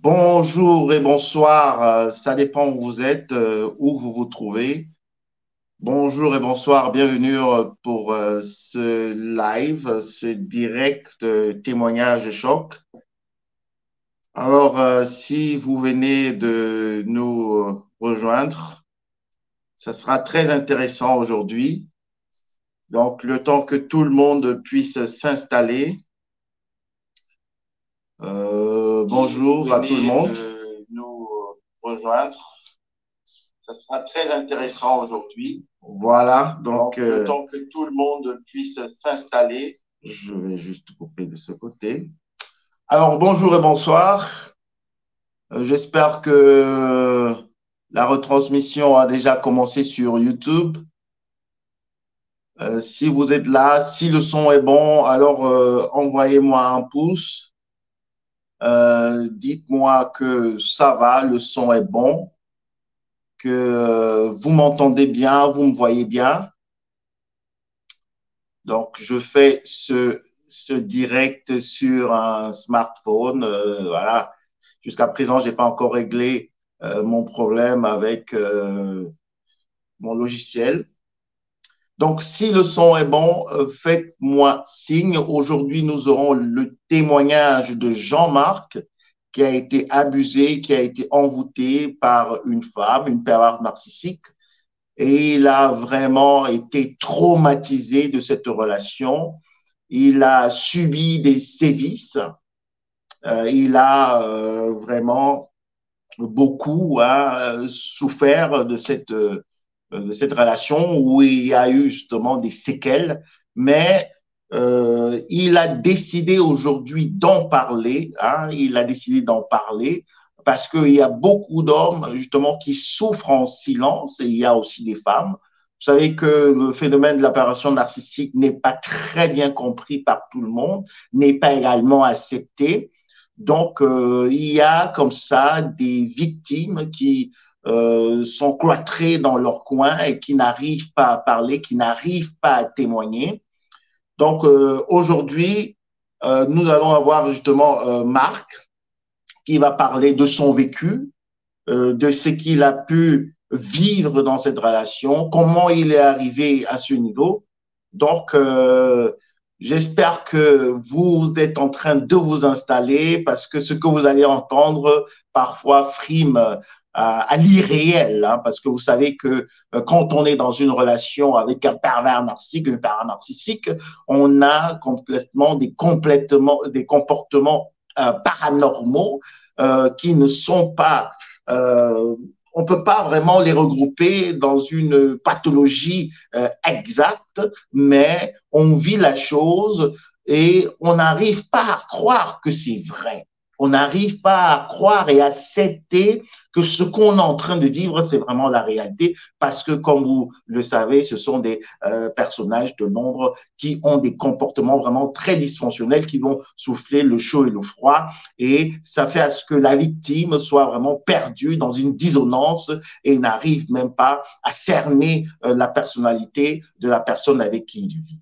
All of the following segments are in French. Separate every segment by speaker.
Speaker 1: Bonjour et bonsoir, ça dépend où vous êtes, où vous vous trouvez. Bonjour et bonsoir, bienvenue pour ce live, ce direct témoignage choc. Alors, si vous venez de nous rejoindre, ça sera très intéressant aujourd'hui. Donc, le temps que tout le monde puisse s'installer. Bonjour à tout le monde. De nous rejoindre. Ça sera très intéressant aujourd'hui. Voilà, donc le temps que tout le monde puisse s'installer, je vais juste couper de ce côté. Alors, bonjour et bonsoir. J'espère que la retransmission a déjà commencé sur YouTube. Si vous êtes là, si le son est bon, alors envoyez-moi un pouce. Dites-moi que ça va, le son est bon, que vous m'entendez bien, vous me voyez bien. Donc, je fais ce direct sur un smartphone. Voilà. Jusqu'à présent, je n'ai pas encore réglé mon problème avec mon logiciel. Donc, si le son est bon, faites-moi signe. Aujourd'hui, nous aurons le témoignage de Jean-Marc qui a été abusé, qui a été envoûté par une femme, une perverse narcissique. Et il a vraiment été traumatisé de cette relation. Il a subi des sévices. Il a vraiment beaucoup souffert de cette relation où il y a eu justement des séquelles. Mais il a décidé aujourd'hui d'en parler. Il a décidé d'en parler parce qu'il y a beaucoup d'hommes justement qui souffrent en silence et il y a aussi des femmes. Vous savez que le phénomène de l'apparition narcissique n'est pas très bien compris par tout le monde, n'est pas également accepté. Donc, il y a comme ça des victimes qui sont cloîtrées dans leur coin et qui n'arrivent pas à parler, qui n'arrivent pas à témoigner. Donc, aujourd'hui, nous allons avoir justement Marc qui va parler de son vécu, de ce qu'il a pu vivre dans cette relation, comment il est arrivé à ce niveau. Donc, j'espère que vous êtes en train de vous installer parce que ce que vous allez entendre parfois frime à l'irréel, parce que vous savez que quand on est dans une relation avec un pervers narcissique, un pervers narcissique, on a des comportements paranormaux qui ne sont pas on ne peut pas vraiment les regrouper dans une pathologie exacte, mais on vit la chose et on n'arrive pas à croire que c'est vrai. On n'arrive pas à croire et à accepter que ce qu'on est en train de vivre, c'est vraiment la réalité, parce que, comme vous le savez, ce sont des personnages de l'ombre qui ont des comportements vraiment très dysfonctionnels, qui vont souffler le chaud et le froid, et ça fait à ce que la victime soit vraiment perdue dans une dissonance et n'arrive même pas à cerner la personnalité de la personne avec qui il vit.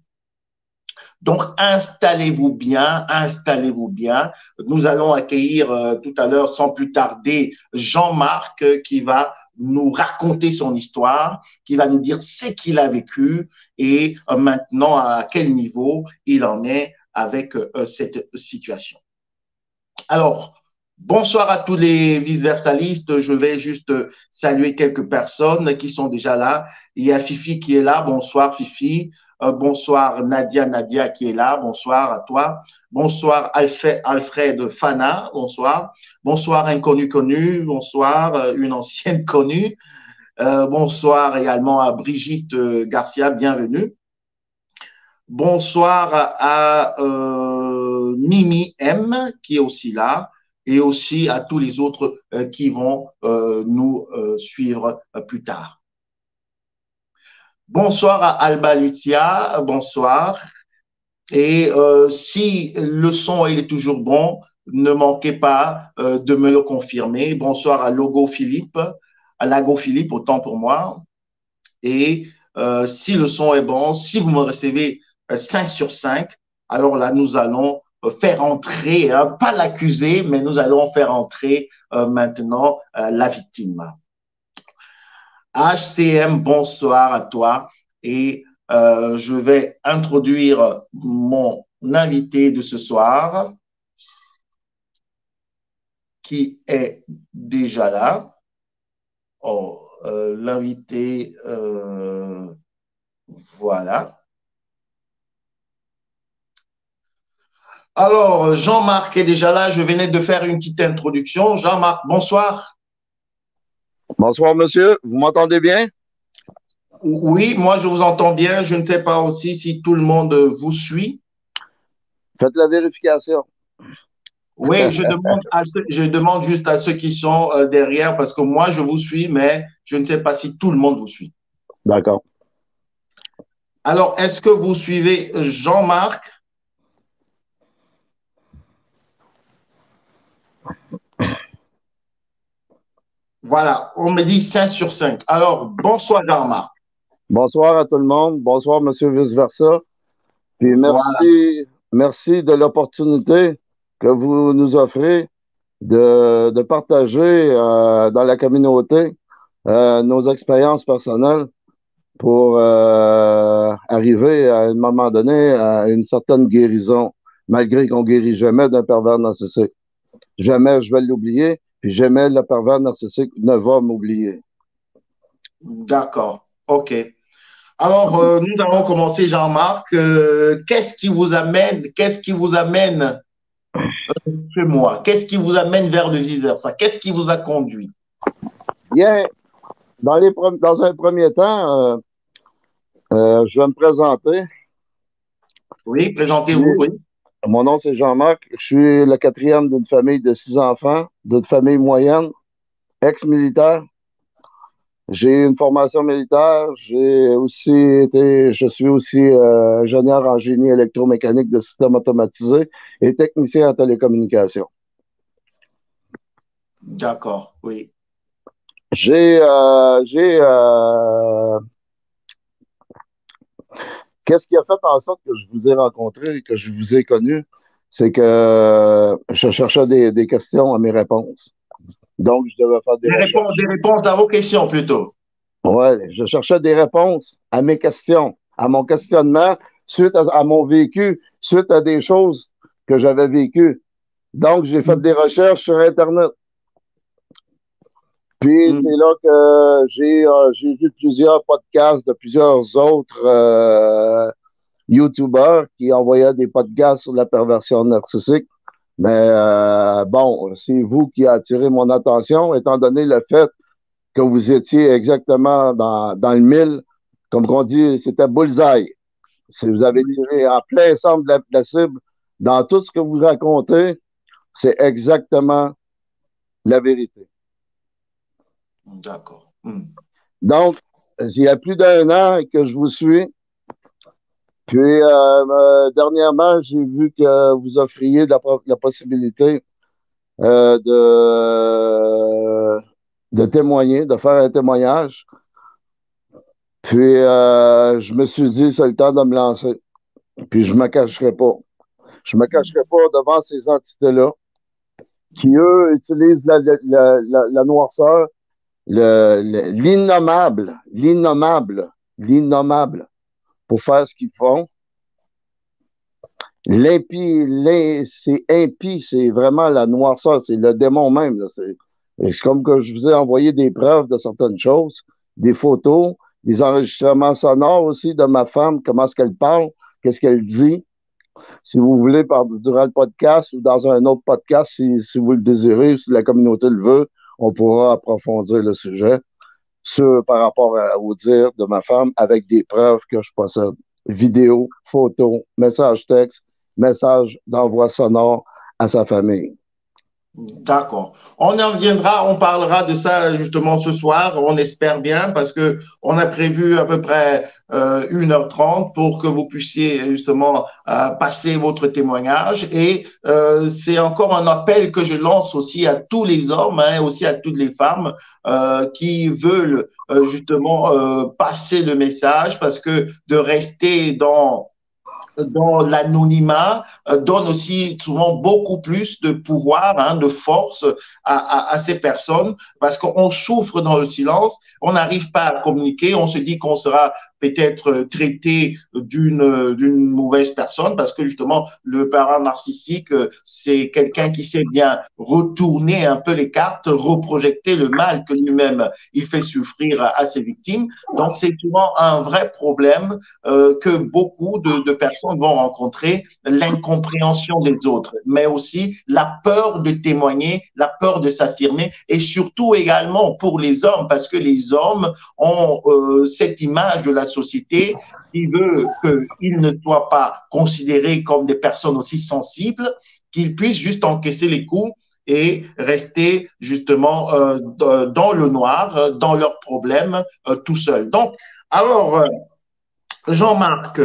Speaker 1: Donc, installez-vous bien, installez-vous bien. Nous allons accueillir tout à l'heure, sans plus tarder, Jean-Marc qui va nous raconter son histoire, qui va nous dire ce qu'il a vécu et maintenant à quel niveau il en est avec cette situation. Alors, bonsoir à tous les vice-versalistes. Je vais juste saluer quelques personnes qui sont déjà là. Il y a Fifi qui est là. Bonsoir Fifi. Bonsoir Nadia, Nadia qui est là. Bonsoir à toi. Bonsoir Alfred Fana. Bonsoir. Bonsoir Inconnu Connu. Bonsoir une ancienne connue. Bonsoir également à Brigitte Garcia. Bienvenue. Bonsoir à Mimi M qui est aussi là et aussi à tous les autres qui vont nous suivre plus tard. Bonsoir à Alba Lucia, bonsoir. Et si le son il est toujours bon, ne manquez pas de me le confirmer. Bonsoir à Logo Philippe, à Lago Philippe, autant pour moi. Et si le son est bon, si vous me recevez 5 sur 5, alors là, nous allons faire entrer, hein, pas l'accusé, mais nous allons faire entrer maintenant la victime. HCM, bonsoir à toi et je vais introduire mon invité de ce soir qui est déjà là. Oh, l'invité, voilà. Alors, Jean-Marc est déjà là. Je venais de faire une petite introduction. Jean-Marc, bonsoir.
Speaker 2: Bonsoir, monsieur. Vous m'entendez bien?
Speaker 1: Oui, moi, je vous entends bien. Je ne sais pas aussi si tout le monde vous suit.
Speaker 2: Faites la vérification.
Speaker 1: Oui, je demande juste à ceux qui sont derrière parce que moi, je vous suis, mais je ne sais pas si tout le monde vous suit.
Speaker 2: D'accord.
Speaker 1: Alors, est-ce que vous suivez Jean-Marc? Voilà, on me dit 5 sur 5. Alors, bonsoir Jean-Marc.
Speaker 2: Bonsoir à tout le monde. Bonsoir, monsieur vice-versa. Puis
Speaker 1: Voilà,
Speaker 2: merci de l'opportunité que vous nous offrez de partager dans la communauté nos expériences personnelles pour arriver à un moment donné à une certaine guérison, malgré qu'on guérit jamais d'un pervers narcissique. Jamais je vais l'oublier, puis jamais le pervers narcissique ne va m'oublier.
Speaker 1: d'accord. OK. Alors, nous allons commencer, Jean-Marc. Qu'est-ce qui vous amène chez moi? Qu'est-ce qui vous amène vers le viseur? Ça, qu'est-ce qui vous a conduit?
Speaker 2: Bien, dans un premier temps, je vais me présenter.
Speaker 1: Oui, présentez-vous,
Speaker 2: Oui.
Speaker 1: oui.
Speaker 2: Mon nom, c'est Jean-Marc. Je suis le quatrième d'une famille de 6 enfants, d'une famille moyenne, ex-militaire. J'ai une formation militaire. Je suis aussi ingénieur en génie électromécanique de systèmes automatisés et technicien en télécommunications.
Speaker 1: D'accord, oui.
Speaker 2: Qu'est-ce qui a fait en sorte que je vous ai rencontré, que je vous ai connu, c'est que je cherchais des questions à mes réponses. Donc, je devais faire des
Speaker 1: Des
Speaker 2: recherches.
Speaker 1: réponses à vos questions plutôt.
Speaker 2: Ouais, je cherchais des réponses à mes questions, à mon questionnement, suite à mon vécu, suite à des choses que j'avais vécues. Donc, j'ai fait des recherches sur Internet. Puis, c'est
Speaker 1: Mm.
Speaker 2: là que j'ai vu plusieurs podcasts de plusieurs autres YouTubers qui envoyaient des podcasts sur la perversion narcissique. Mais bon, c'est vous qui a attiré mon attention, étant donné le fait que vous étiez exactement dans le mille. Comme on dit, c'était bullseye. Si vous avez
Speaker 1: Oui.
Speaker 2: tiré en plein centre de la cible, dans tout ce que vous racontez, c'est exactement la vérité.
Speaker 1: D'accord. Mm.
Speaker 2: Donc, il y a plus d'un an que je vous suis. Puis, dernièrement, j'ai vu que vous offriez la possibilité de témoigner, de faire un témoignage. Puis, je me suis dit, c'est le temps de me lancer. Puis, je me cacherai pas. Je me cacherai pas devant ces entités-là qui, eux, utilisent la noirceur, l'innommable pour faire ce qu'ils font. C'est impie, c'est vraiment la noirceur, c'est le démon même. Là. C'est comme que je vous ai envoyé des preuves de certaines choses, des photos, des enregistrements sonores aussi de ma femme, comment est-ce qu'elle parle, qu'est-ce qu'elle dit. Si vous voulez, durant le podcast ou dans un autre podcast, si vous le désirez, si la communauté le veut, on pourra approfondir le sujet par rapport au dire de ma femme avec des preuves que je possède. Vidéos, photos, messages textes, messages d'envoi sonore à sa famille.
Speaker 1: D'accord. On en viendra, on parlera de ça justement ce soir, on espère bien, parce que on a prévu à peu près 1h30 pour que vous puissiez justement passer votre témoignage. Et c'est encore un appel que je lance aussi à tous les hommes, hein, aussi à toutes les femmes qui veulent justement passer le message, parce que de rester dans l'anonymat, donne aussi souvent beaucoup plus de pouvoir, hein, de force à ces personnes parce qu'on souffre dans le silence, on n'arrive pas à communiquer, on se dit qu'on sera peut-être traité d'une mauvaise personne parce que justement le parent narcissique c'est quelqu'un qui sait bien retourner un peu les cartes, reprojecter le mal que lui-même il fait souffrir à ses victimes. Donc c'est souvent un vrai problème que beaucoup de personnes vont rencontrer, l'incompréhension des autres, mais aussi la peur de témoigner, la peur de s'affirmer, et surtout également pour les hommes, parce que les hommes ont cette image de la société qui veut qu'ils ne soient pas considérés comme des personnes aussi sensibles, qu'ils puissent juste encaisser les coups et rester justement dans le noir, dans leurs problèmes, tout seuls. Donc, alors, Jean-Marc,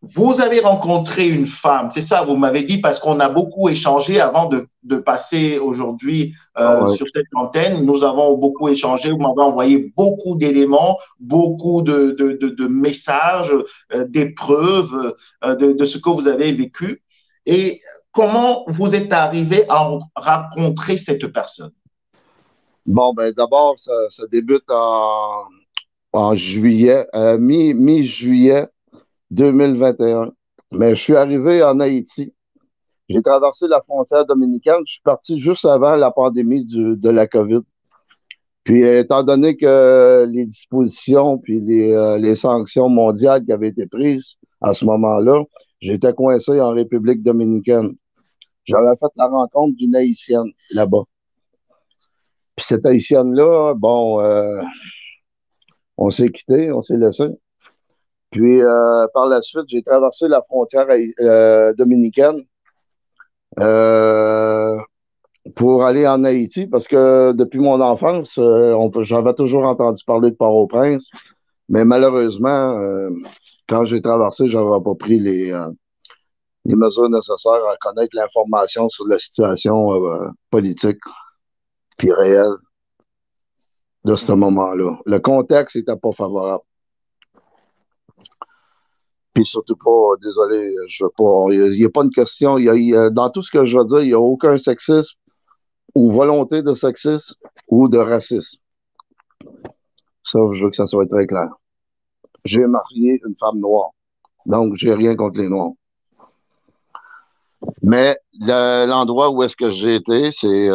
Speaker 1: vous avez rencontré une femme, c'est ça, vous m'avez dit, parce qu'on a beaucoup échangé avant de passer aujourd'hui
Speaker 2: Ouais.
Speaker 1: sur cette antenne. Nous avons beaucoup échangé, vous m'avez envoyé beaucoup d'éléments, beaucoup de messages, des preuves de ce que vous avez vécu. Et comment vous êtes arrivé à rencontrer cette personne?
Speaker 2: Bon, ben d'abord, ça débute en juillet, mi-juillet 2021. Mais je suis arrivé en Haïti. J'ai traversé la frontière dominicaine. Je suis parti juste avant la pandémie de la COVID. Puis, étant donné que les dispositions puis les sanctions mondiales qui avaient été prises à ce moment-là, j'étais coincé en République dominicaine. J'avais fait la rencontre d'une Haïtienne là-bas. Puis cette Haïtienne-là, bon, on s'est quitté, on s'est laissé. Puis par la suite, j'ai traversé la frontière dominicaine euh, pour aller en Haïti parce que depuis mon enfance, j'avais toujours entendu parler de Port-au-Prince, mais malheureusement, quand j'ai traversé, j'avais pas pris les mesures nécessaires à connaître l'information sur la situation politique puis réelle de ce moment-là. Le contexte n'était pas favorable. Puis surtout pas, désolé, je veux pas, il n'y a pas une question, dans tout ce que je veux dire, il n'y a aucun sexisme ou volonté de sexisme ou de racisme. Ça, je veux que ça soit très clair. J'ai marié une femme noire, donc j'ai rien contre les noirs. Mais l'endroit où est-ce que j'ai été, c'est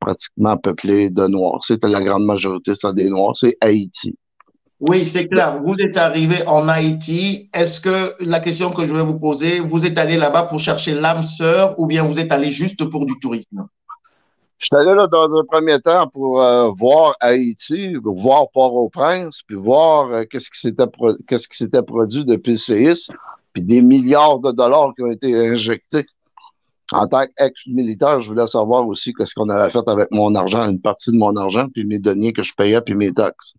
Speaker 2: pratiquement peuplé de noirs. C'était la grande majorité, c'est des noirs. C'est Haïti.
Speaker 1: Oui, c'est clair. Vous êtes arrivé en Haïti. Est-ce que la question que je vais vous poser, vous êtes allé là-bas pour chercher l'âme sœur ou bien vous êtes allé juste pour du tourisme?
Speaker 2: Je suis allé là dans un premier temps pour voir Haïti, voir Port-au-Prince, puis voir qu'est-ce qui s'était produit depuis le séisme, puis des milliards de dollars qui ont été injectés. En tant qu'ex-militaire, je voulais savoir aussi qu'est-ce qu'on avait fait avec mon argent, une partie de mon argent, puis mes deniers que je payais, puis mes taxes.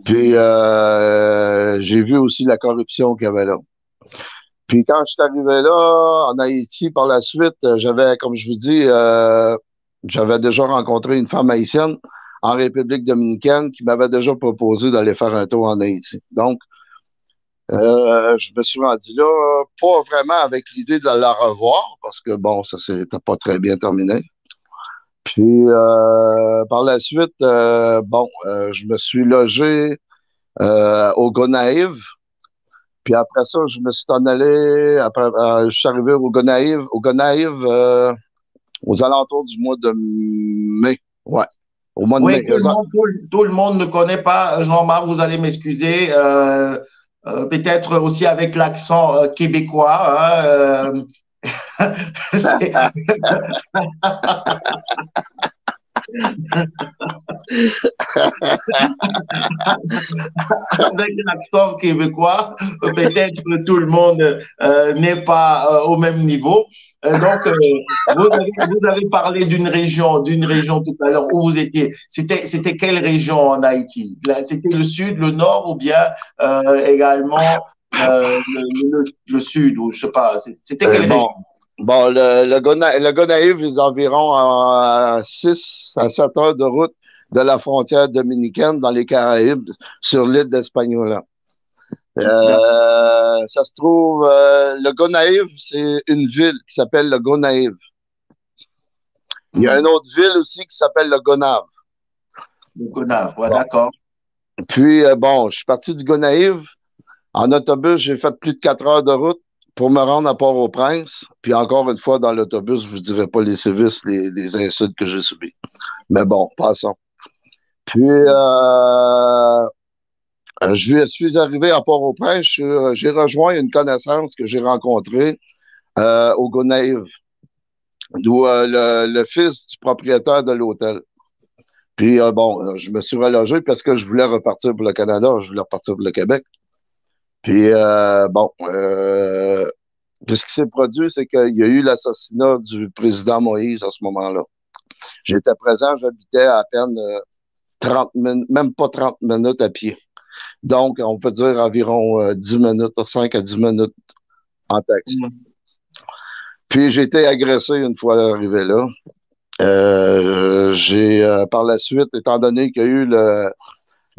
Speaker 2: Puis j'ai vu aussi la corruption qu'il y avait là. Puis quand je suis arrivé là, en Haïti, par la suite, j'avais, comme je vous dis, j'avais déjà rencontré une femme haïtienne en République dominicaine qui m'avait déjà proposé d'aller faire un tour en Haïti. Donc, je me suis rendu là, pas vraiment avec l'idée de la revoir, parce que bon, ça s'était pas très bien terminé. Puis par la suite, je me suis logé au Gonaïve. Puis après ça, je me suis en allé, je suis arrivé au Gonaïve aux alentours du mois de mai. Ouais, au mois de
Speaker 1: Oui,
Speaker 2: mai.
Speaker 1: tout le monde ne connaît pas Jean-Marc, vous allez m'excuser. Peut-être aussi avec l'accent québécois. Hein, c'est- avec l'accent québécois, peut-être que tout le monde n'est pas au même niveau. Vous avez parlé d'une région tout à l'heure où vous étiez. C'était quelle région en Haïti? C'était le sud, le nord ou bien également le sud ou je sais pas. C'était
Speaker 2: Euh,
Speaker 1: quelle région?
Speaker 2: bon, le Gonaïve est environ à 6 à 7 heures de route de la frontière dominicaine dans les Caraïbes, sur l'île d'Espagnola. Ça se trouve, le Gonaïve, c'est une ville qui s'appelle le Gonaïve. Il y a une
Speaker 1: Hmm.
Speaker 2: autre ville aussi qui s'appelle le Gonave.
Speaker 1: Le Gonave, ouais,
Speaker 2: Bon.
Speaker 1: d'accord.
Speaker 2: Puis, bon, je suis parti du Gonaïve. En autobus, j'ai fait plus de 4 heures de route pour me rendre à Port-au-Prince. Puis encore une fois, dans l'autobus, je vous dirai pas les sévices, les insultes que j'ai subis. Mais bon, passons. Puis, je suis arrivé à Port-au-Prince. J'ai rejoint une connaissance que j'ai rencontrée au Gonaïve, d'où le fils du propriétaire de l'hôtel. Puis, bon, je me suis relogé parce que je voulais repartir pour le Canada, je voulais repartir pour le Québec. Puis, bon, puis ce qui s'est produit, c'est qu'il y a eu l'assassinat du président Moïse à ce moment-là. J'étais présent, j'habitais à peine 30 minutes, même pas 30 minutes à pied. Donc, on peut dire environ 10 minutes, 5 à 10 minutes en taxi.
Speaker 1: Hmm.
Speaker 2: Puis, j'ai été agressé une fois arrivé là. Par la suite, étant donné qu'il y a eu la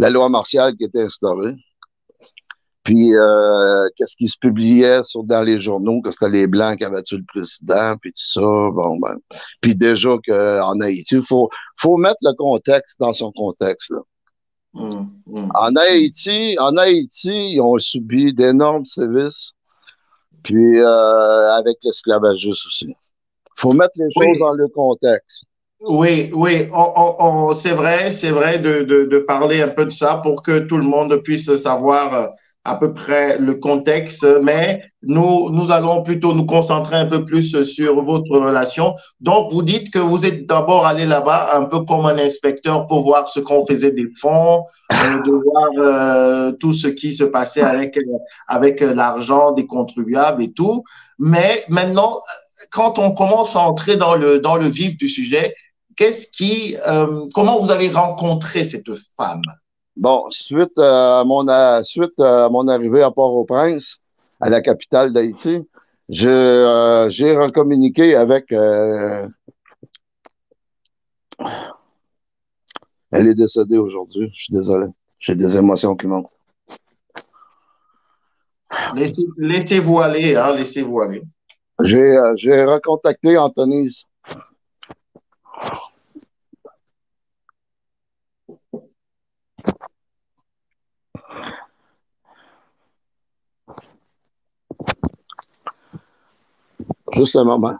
Speaker 2: loi martiale qui était instaurée, puis qu'est-ce qui se publiait dans les journaux, que c'était les Blancs qui avaient tué le président, puis tout ça, bon, ben. Puis déjà qu'en Haïti, faut mettre le contexte dans son contexte, là.
Speaker 1: Hmm. Hmm.
Speaker 2: En Haïti, ils ont subi d'énormes sévices, puis avec l'esclavagisme aussi. Faut mettre les choses
Speaker 1: Oui,
Speaker 2: dans le contexte.
Speaker 1: oui, oui, c'est vrai de parler un peu de ça pour que tout le monde puisse savoir à peu près le contexte, mais nous allons plutôt nous concentrer un peu plus sur votre relation. Donc, vous dites que vous êtes d'abord allé là-bas un peu comme un inspecteur pour voir ce qu'on faisait des fonds, de voir tout ce qui se passait avec l'argent des contribuables et tout. Mais maintenant, quand on commence à entrer dans le vif du sujet, comment vous avez rencontré cette femme?
Speaker 2: Bon, suite à mon arrivée à Port-au-Prince, à la capitale d'Haïti, j'ai recommuniqué avec. Elle est décédée aujourd'hui. Je suis désolé. J'ai des émotions qui montent.
Speaker 1: Laissez-vous aller, hein, laissez-vous aller.
Speaker 2: J'ai recontacté Antonise. Juste un moment.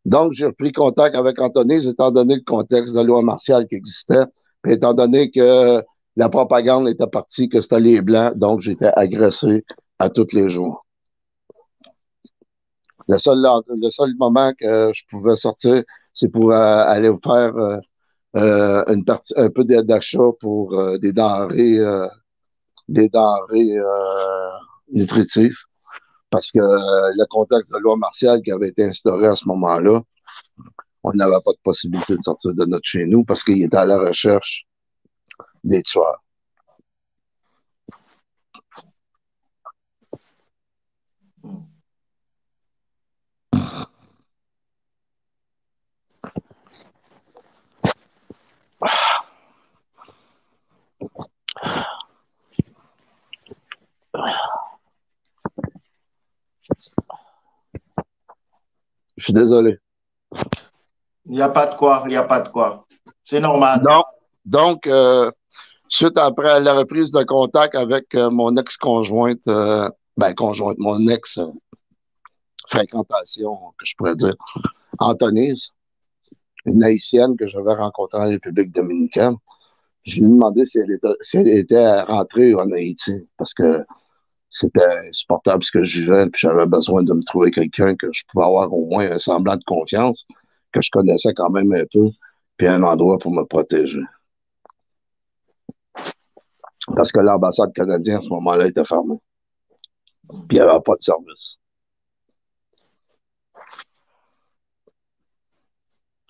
Speaker 2: Donc, j'ai repris contact avec Antonise, étant donné le contexte de la loi martiale qui existait, puis étant donné que la propagande était partie, que c'était les Blancs, donc j'étais agressé à tous les jours. Le seul moment que je pouvais sortir, c'est pour aller faire un peu d'achat pour des denrées nutritives. Parce que le contexte de loi martiale qui avait été instauré à ce moment-là, on n'avait pas de possibilité de sortir de notre chez nous parce qu'il était à la recherche des tueurs. Je suis désolé.
Speaker 1: Il n'y a pas de quoi, il n'y a pas de quoi. C'est normal.
Speaker 2: Donc, donc, suite après la reprise de contact avec mon ex-conjointe, conjointe, mon ex-fréquentation, que je pourrais dire, Antonise, une Haïtienne que j'avais rencontrée en République dominicaine, je lui ai demandé si elle était rentrée en Haïti parce que c'était insupportable ce que je vivais, puis j'avais besoin de me trouver quelqu'un que je pouvais avoir au moins un semblant de confiance, que je connaissais quand même un peu, puis un endroit pour me protéger. Parce que l'ambassade canadienne, à ce moment-là, était fermée. Puis il n'y avait pas de service.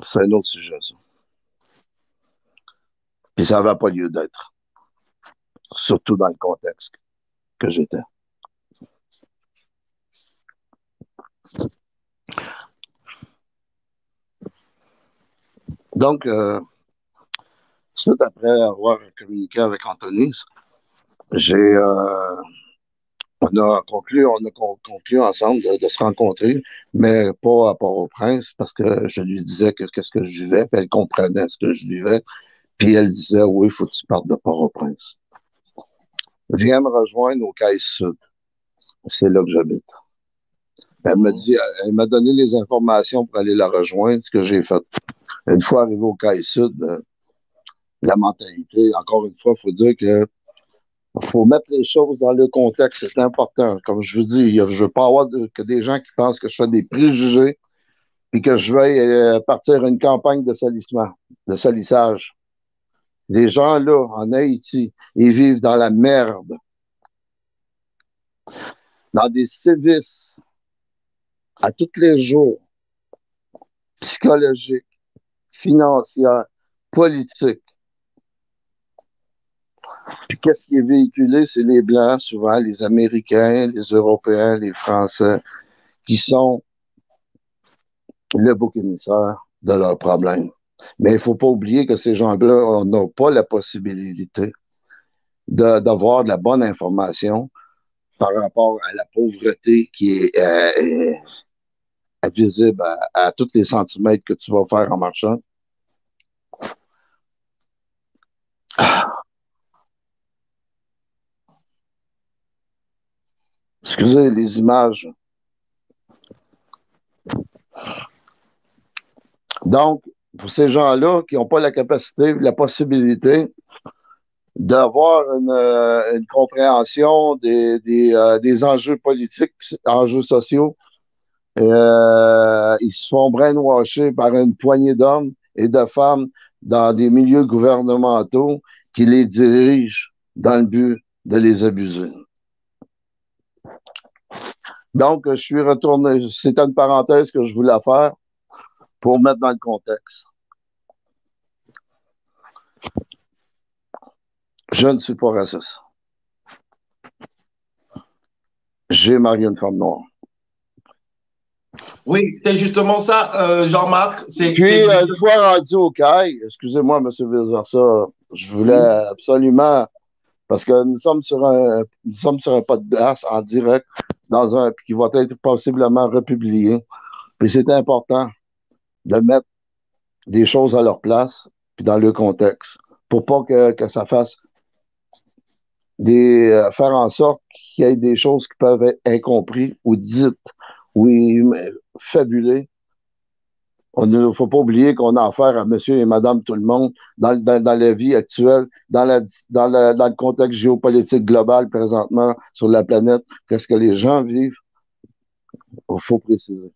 Speaker 2: C'est un autre sujet, ça. Puis ça n'avait pas lieu d'être. Surtout dans le contexte que j'étais. Donc, suite après avoir communiqué avec Anthony, j'ai, on a conclu ensemble de se rencontrer, mais pas à Port-au-Prince, parce que je lui disais qu'est-ce que je vivais, puis elle comprenait ce que je vivais, puis elle disait, oui, il faut que tu partes de Port-au-Prince. Viens me rejoindre au Caisse-Sud. C'est là que j'habite. Elle m'a donné les informations pour aller la rejoindre, ce que j'ai fait. Une fois arrivé au Caisse-Sud, la mentalité, encore une fois, il faut dire que faut mettre les choses dans le contexte, c'est important. Comme je vous dis, je veux pas avoir que des gens qui pensent que je fais des préjugés et que je vais partir une campagne de salissement, de salissage. Les gens là, en Haïti, ils vivent dans la merde, dans des sévices à tous les jours, psychologiques, financières, politiques. Puis qu'est-ce qui est véhiculé? C'est les Blancs, souvent les Américains, les Européens, les Français, qui sont le bouc émissaire de leurs problèmes. Mais il ne faut pas oublier que ces gens-là n'ont pas la possibilité d'avoir de la bonne information par rapport à la pauvreté qui est visible à tous les centimètres que tu vas faire en marchant. Excusez les images. Donc, pour ces gens-là qui n'ont pas la capacité, la possibilité d'avoir une compréhension des enjeux politiques, enjeux sociaux, ils se font brainwasher par une poignée d'hommes et de femmes dans des milieux gouvernementaux qui les dirigent dans le but de les abuser. Donc, je suis retourné, c'était une parenthèse que je voulais faire pour mettre dans le contexte. Je ne suis pas raciste. J'ai marié une femme noire.
Speaker 1: Oui, c'est justement ça, Jean-Marc.
Speaker 2: Puis, une fois rendu au CAI, excusez-moi, M. Vice-Versa, je voulais absolument, parce que nous sommes sur un podcast en direct, qui va être possiblement republié. Puis c'est important de mettre des choses à leur place, puis dans le contexte, pour pas que ça fasse faire en sorte qu'il y ait des choses qui peuvent être incomprises ou dites ou fabulées. Il ne faut pas oublier qu'on a affaire à monsieur et madame tout le monde dans la vie actuelle, dans le contexte géopolitique global présentement sur la planète. Qu'est-ce que les gens vivent? Il faut préciser.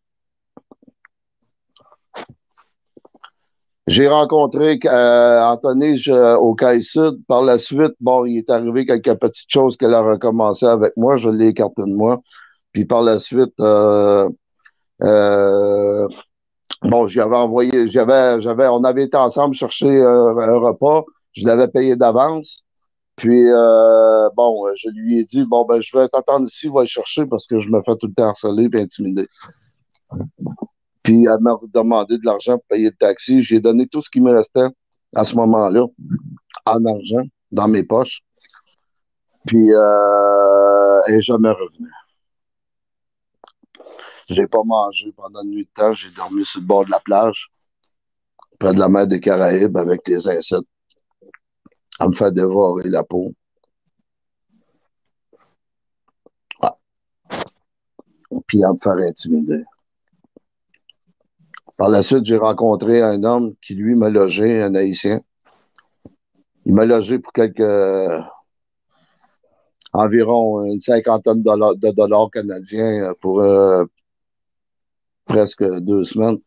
Speaker 2: J'ai rencontré Anthony au CAI Sud. Par la suite, bon, il est arrivé quelques petites choses qu'elle a recommencé avec moi. Je l'ai écarté de moi. Puis par la suite, bon, j'avais envoyé, on avait été ensemble chercher un repas. Je l'avais payé d'avance. Puis, bon, je lui ai dit, bon, ben, je vais t'attendre ici, va le chercher parce que je me fais tout le temps harceler et intimider. Puis, elle m'a demandé de l'argent pour payer le taxi. J'ai donné tout ce qui me restait à ce moment-là en argent dans mes poches. Puis, elle n'est jamais revenue. J'ai pas mangé pendant une nuit de temps. J'ai dormi sur le bord de la plage, près de la mer des Caraïbes, avec les insectes. Elle me fait dévorer la peau. Ah. Puis, elle me fait intimider. Par la suite, j'ai rencontré un homme qui, lui, m'a logé, un Haïtien. Il m'a logé pour environ une cinquantaine de dollars canadiens pour presque 2 semaines.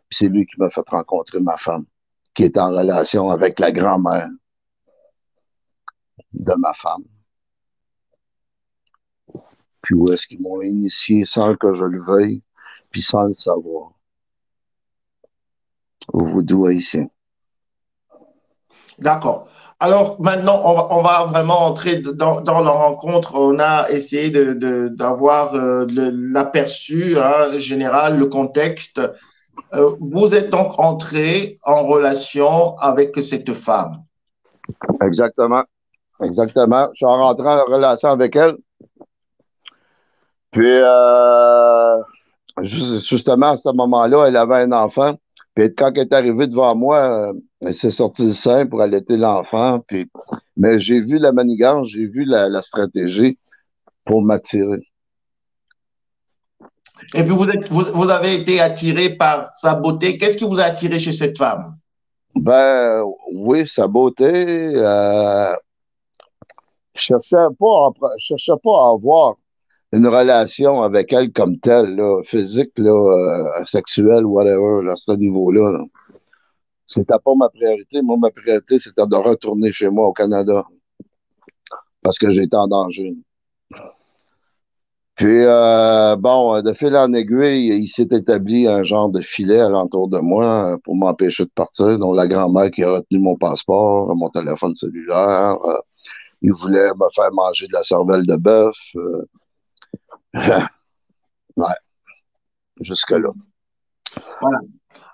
Speaker 2: Puis c'est lui qui m'a fait rencontrer ma femme, qui est en relation avec la grand-mère de ma femme. Puis où est-ce qu'ils m'ont initié sans que je le veuille, puis sans le savoir, au vaudou haïtien.
Speaker 1: D'accord. Alors maintenant, on va vraiment entrer dans la rencontre. On a essayé d'avoir l'aperçu général, le contexte. Vous êtes donc entré en relation avec cette femme.
Speaker 2: Exactement. Exactement. Je suis rentré en relation avec elle. Puis, justement, à ce moment-là, elle avait un enfant. Puis, quand elle est arrivée devant moi, elle s'est sortie du sein pour allaiter l'enfant. Puis, mais j'ai vu la manigance, j'ai vu la stratégie pour m'attirer.
Speaker 1: Et puis vous avez été attiré par sa beauté. Qu'est-ce qui vous a attiré chez cette femme?
Speaker 2: Ben, oui, sa beauté. Je cherchais pas à avoir une relation avec elle comme telle, là, physique, là, sexuelle, whatever, là, à ce niveau-là. Là. C'était pas ma priorité. Moi, ma priorité, c'était de retourner chez moi au Canada parce que j'étais en danger. Puis, bon, de fil en aiguille, il s'est établi un genre de filet alentour de moi pour m'empêcher de partir, dont la grand-mère qui a retenu mon passeport, mon téléphone cellulaire. Il voulait me faire manger de la cervelle de bœuf. Ouais, jusque-là.
Speaker 1: Voilà.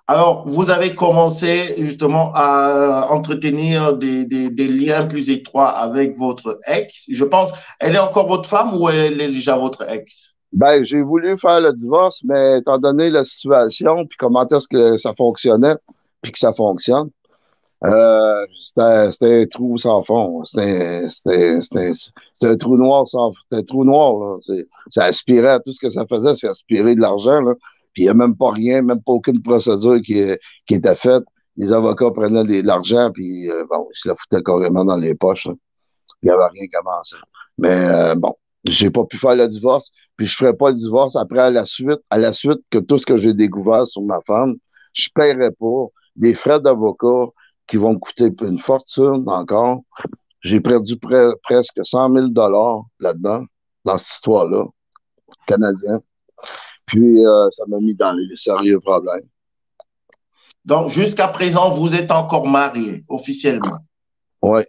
Speaker 1: Alors, vous avez commencé justement à entretenir des liens plus étroits avec votre ex. Je pense, elle est encore votre femme ou elle est déjà votre ex?
Speaker 2: Ben, j'ai voulu faire le divorce, mais étant donné la situation, puis comment est-ce que ça fonctionnait, puis que ça fonctionne, c'était un trou sans fond. C'était un trou noir c'était un trou noir, là. Ça aspirait à tout ce que ça faisait, c'est aspirer de l'argent, là. Puis il n'y a même pas rien, même pas aucune procédure qui était faite. Les avocats prenaient de l'argent, puis bon, ils se la foutaient carrément dans les poches, là. Il n'y avait rien qui avançait. Mais bon, j'ai pas pu faire le divorce, puis je ferai pas le divorce après à la suite que tout ce que j'ai découvert sur ma femme, je paierai pas des frais d'avocat qui vont me coûter une fortune encore. J'ai perdu presque 100 000 là-dedans, dans cette histoire-là, canadien. Puis, ça m'a mis dans les sérieux problèmes.
Speaker 1: Donc, jusqu'à présent, vous êtes encore marié officiellement.
Speaker 2: Oui,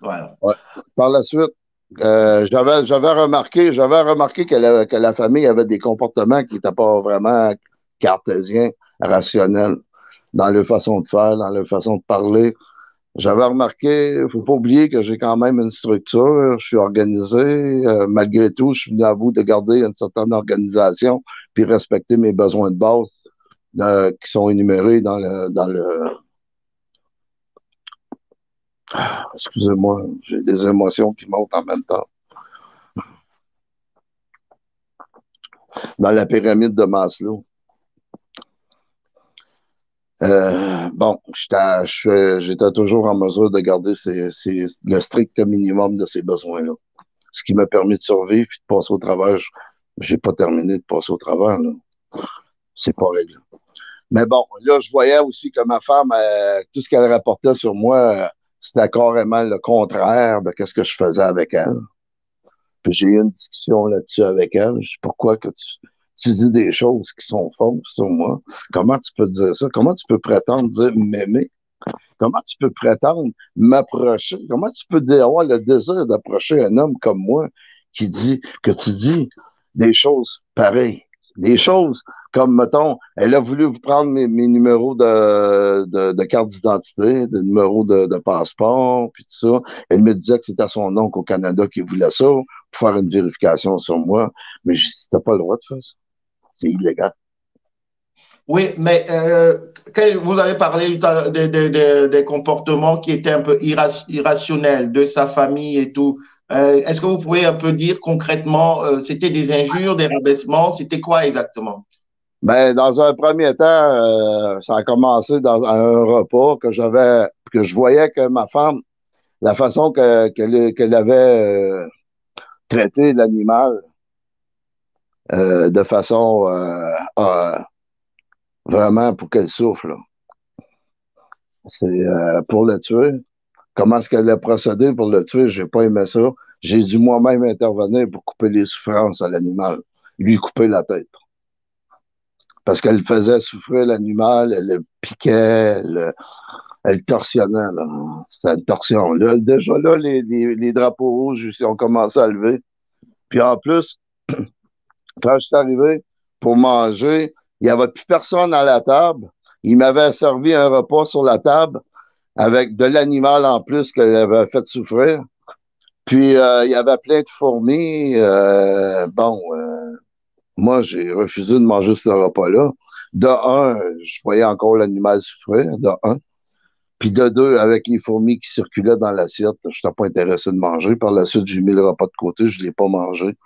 Speaker 1: Voilà.
Speaker 2: ouais. Par la suite, j'avais remarqué que la famille avait des comportements qui n'étaient pas vraiment cartésiens, rationnels, dans leur façon de faire, dans leur façon de parler. J'avais remarqué, il ne faut pas oublier que j'ai quand même une structure, je suis organisé. Malgré tout, je suis venu à bout de garder une certaine organisation puis respecter mes besoins de base qui sont énumérés excusez-moi, j'ai des émotions qui montent en même temps. Dans la pyramide de Maslow. Bon, j'étais toujours en mesure de garder le strict minimum de ces besoins-là. Ce qui m'a permis de survivre et de passer au travers. J'ai pas terminé de passer au travers, là. C'est pas réglé. Mais bon, là, je voyais aussi que ma femme, tout ce qu'elle rapportait sur moi, c'était carrément le contraire de ce que je faisais avec elle. Puis j'ai eu une discussion là-dessus avec elle. Je dis, pourquoi que tu dis des choses qui sont fausses sur moi? Comment tu peux dire ça? Comment tu peux prétendre dire m'aimer? Comment tu peux prétendre m'approcher? Comment tu peux avoir le désir d'approcher un homme comme moi que tu dis des choses pareilles? Des choses comme, mettons, elle a voulu vous prendre mes numéros de carte d'identité, de numéros de passeport, puis tout ça. Elle me disait que c'était son oncle au Canada qui voulait ça pour faire une vérification sur moi. Mais je dis, t'as pas le droit de faire ça. C'est illégal.
Speaker 1: Oui, mais quand vous avez parlé des comportements qui étaient un peu irrationnels de sa famille et tout. Est-ce que vous pouvez un peu dire concrètement, c'était des injures, des rabaissements, c'était quoi exactement?
Speaker 2: Ben, dans un premier temps, ça a commencé dans un repas que je voyais que ma femme, la façon qu'elle avait traité l'animal de façon vraiment pour qu'elle souffle, là. C'est pour le tuer. Comment est-ce qu'elle a procédé pour le tuer? J'ai pas aimé ça. J'ai dû moi-même intervenir pour couper les souffrances à l'animal, lui couper la tête. Parce qu'elle faisait souffrir l'animal, elle le piquait, elle torsionnait, là. C'était une torsion. Là, déjà là, les drapeaux rouges ils ont commencé à lever. Puis en plus, quand je suis arrivé pour manger, Il n'y avait plus personne à la table. Il m'avait servi un repas sur la table avec de l'animal en plus qu'elle avait fait souffrir. Puis, il y avait plein de fourmis. Moi, j'ai refusé de manger ce repas-là. De un, je voyais encore l'animal souffrir, de un. Puis de deux, avec les fourmis qui circulaient dans l'assiette, je n'étais pas intéressé de manger. Par la suite, j'ai mis le repas de côté, je ne l'ai pas mangé.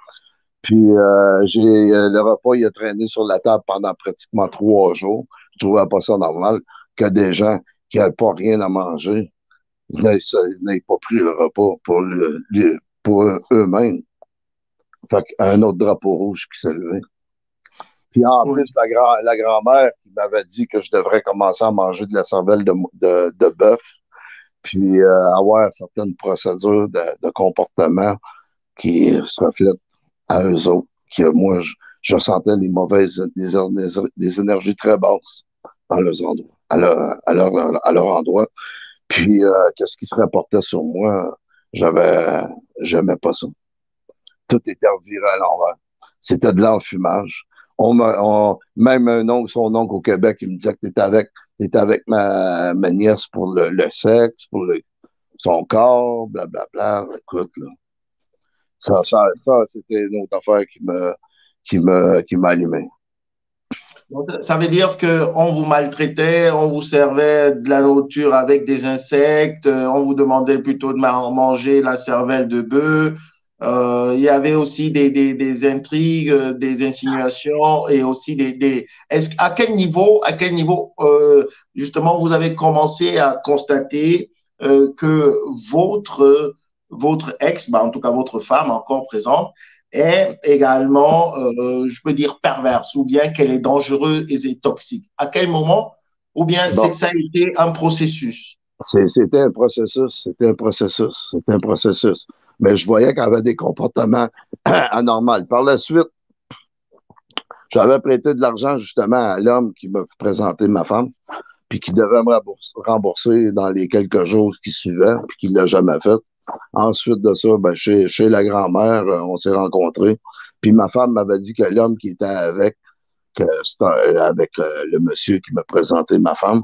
Speaker 2: Puis le repas, il a traîné sur la table pendant pratiquement 3 jours. Je trouvais pas ça normal que des gens qui n'avaient pas rien à manger n'aient pas pris le repas pour eux-mêmes. Fait qu'un autre drapeau rouge qui s'est levé. Puis en
Speaker 1: Oui.
Speaker 2: plus, la grand-mère qui m'avait dit que je devrais commencer à manger de la cervelle de bœuf, puis avoir certaines procédures de comportement qui se reflètent à eux autres, que moi, je sentais des énergies très basses dans leurs endroits, à leur endroit. Puis, qu'est-ce qui se rapportait sur moi? J'avais, j'aimais pas ça. Tout était reviré à l'envers. C'était de l'enfumage. Même son oncle au Québec, il me disait que t'étais avec ma nièce pour le sexe, pour son corps, blablabla. Écoute, là, c'était une autre affaire qui m'a allumé.
Speaker 1: Donc, ça veut dire qu'on vous maltraitait, on vous servait de la nourriture avec des insectes, on vous demandait plutôt de manger la cervelle de bœuf. Il y avait aussi des intrigues, des insinuations et aussi à quel niveau justement vous avez commencé à constater que votre ex, bah, en tout cas votre femme encore présente, est également, je peux dire, perverse, ou bien qu'elle est dangereuse et toxique. À quel moment? Ou bien
Speaker 2: Bon,
Speaker 1: ça a été un processus?
Speaker 2: c'était un processus. Mais je voyais qu'elle avait des comportements anormaux. Par la suite, j'avais prêté de l'argent justement à l'homme qui m'a présenté ma femme, puis qui devait me rembourser dans les quelques jours qui suivaient, puis qui ne l'a jamais fait. Ensuite de ça, ben, chez la grand-mère, on s'est rencontrés. Puis ma femme m'avait dit que l'homme qui était que avec le monsieur qui m'a présenté ma femme,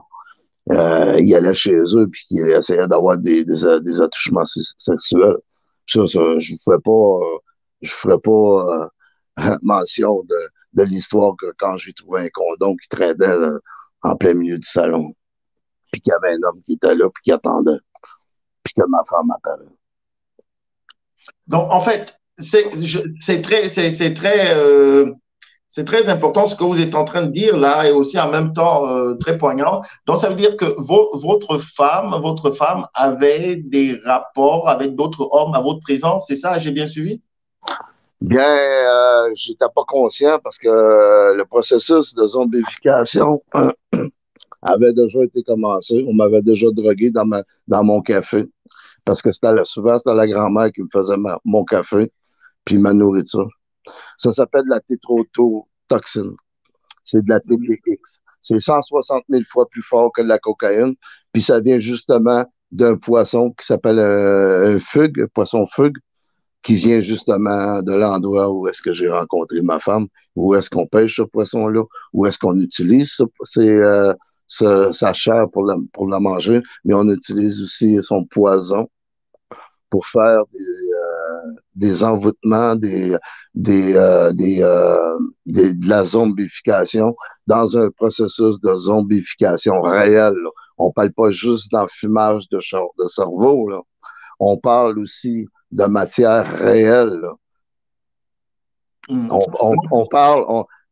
Speaker 2: il allait chez eux puis qu'il essayait d'avoir des attouchements sexuels. Je ne ferais pas, je ferais pas mention de l'histoire que quand j'ai trouvé un condom qui traînait en plein milieu du salon, puis qu'il y avait un homme qui était là puis qui attendait, puis que ma femme apparaît.
Speaker 1: Donc, en fait, c'est très important ce que vous êtes en train de dire là et aussi en même temps très poignant. Donc, ça veut dire que votre femme avait des rapports avec d'autres hommes à votre présence, c'est ça? J'ai bien suivi?
Speaker 2: Bien, j'étais pas conscient parce que le processus de zombification avait déjà été commencé. On m'avait déjà drogué dans mon café parce que souvent c'était la grand-mère qui me faisait mon café puis ma nourriture. Ça s'appelle de la tétrodotoxine. C'est de la TPX. C'est 160 000 fois plus fort que de la cocaïne. Puis ça vient justement d'un poisson qui s'appelle un fugue, un poisson fugue, qui vient justement de l'endroit où est-ce que j'ai rencontré ma femme, où est-ce qu'on pêche ce poisson-là, où est-ce qu'on utilise sa chair pour la manger, mais on utilise aussi son poison pour faire des envoûtements, de la zombification dans un processus de zombification réel. Là. On parle pas juste d'enfumage de cerveau, là. On parle aussi de matière réelle. Là.
Speaker 1: Mm.
Speaker 2: On parle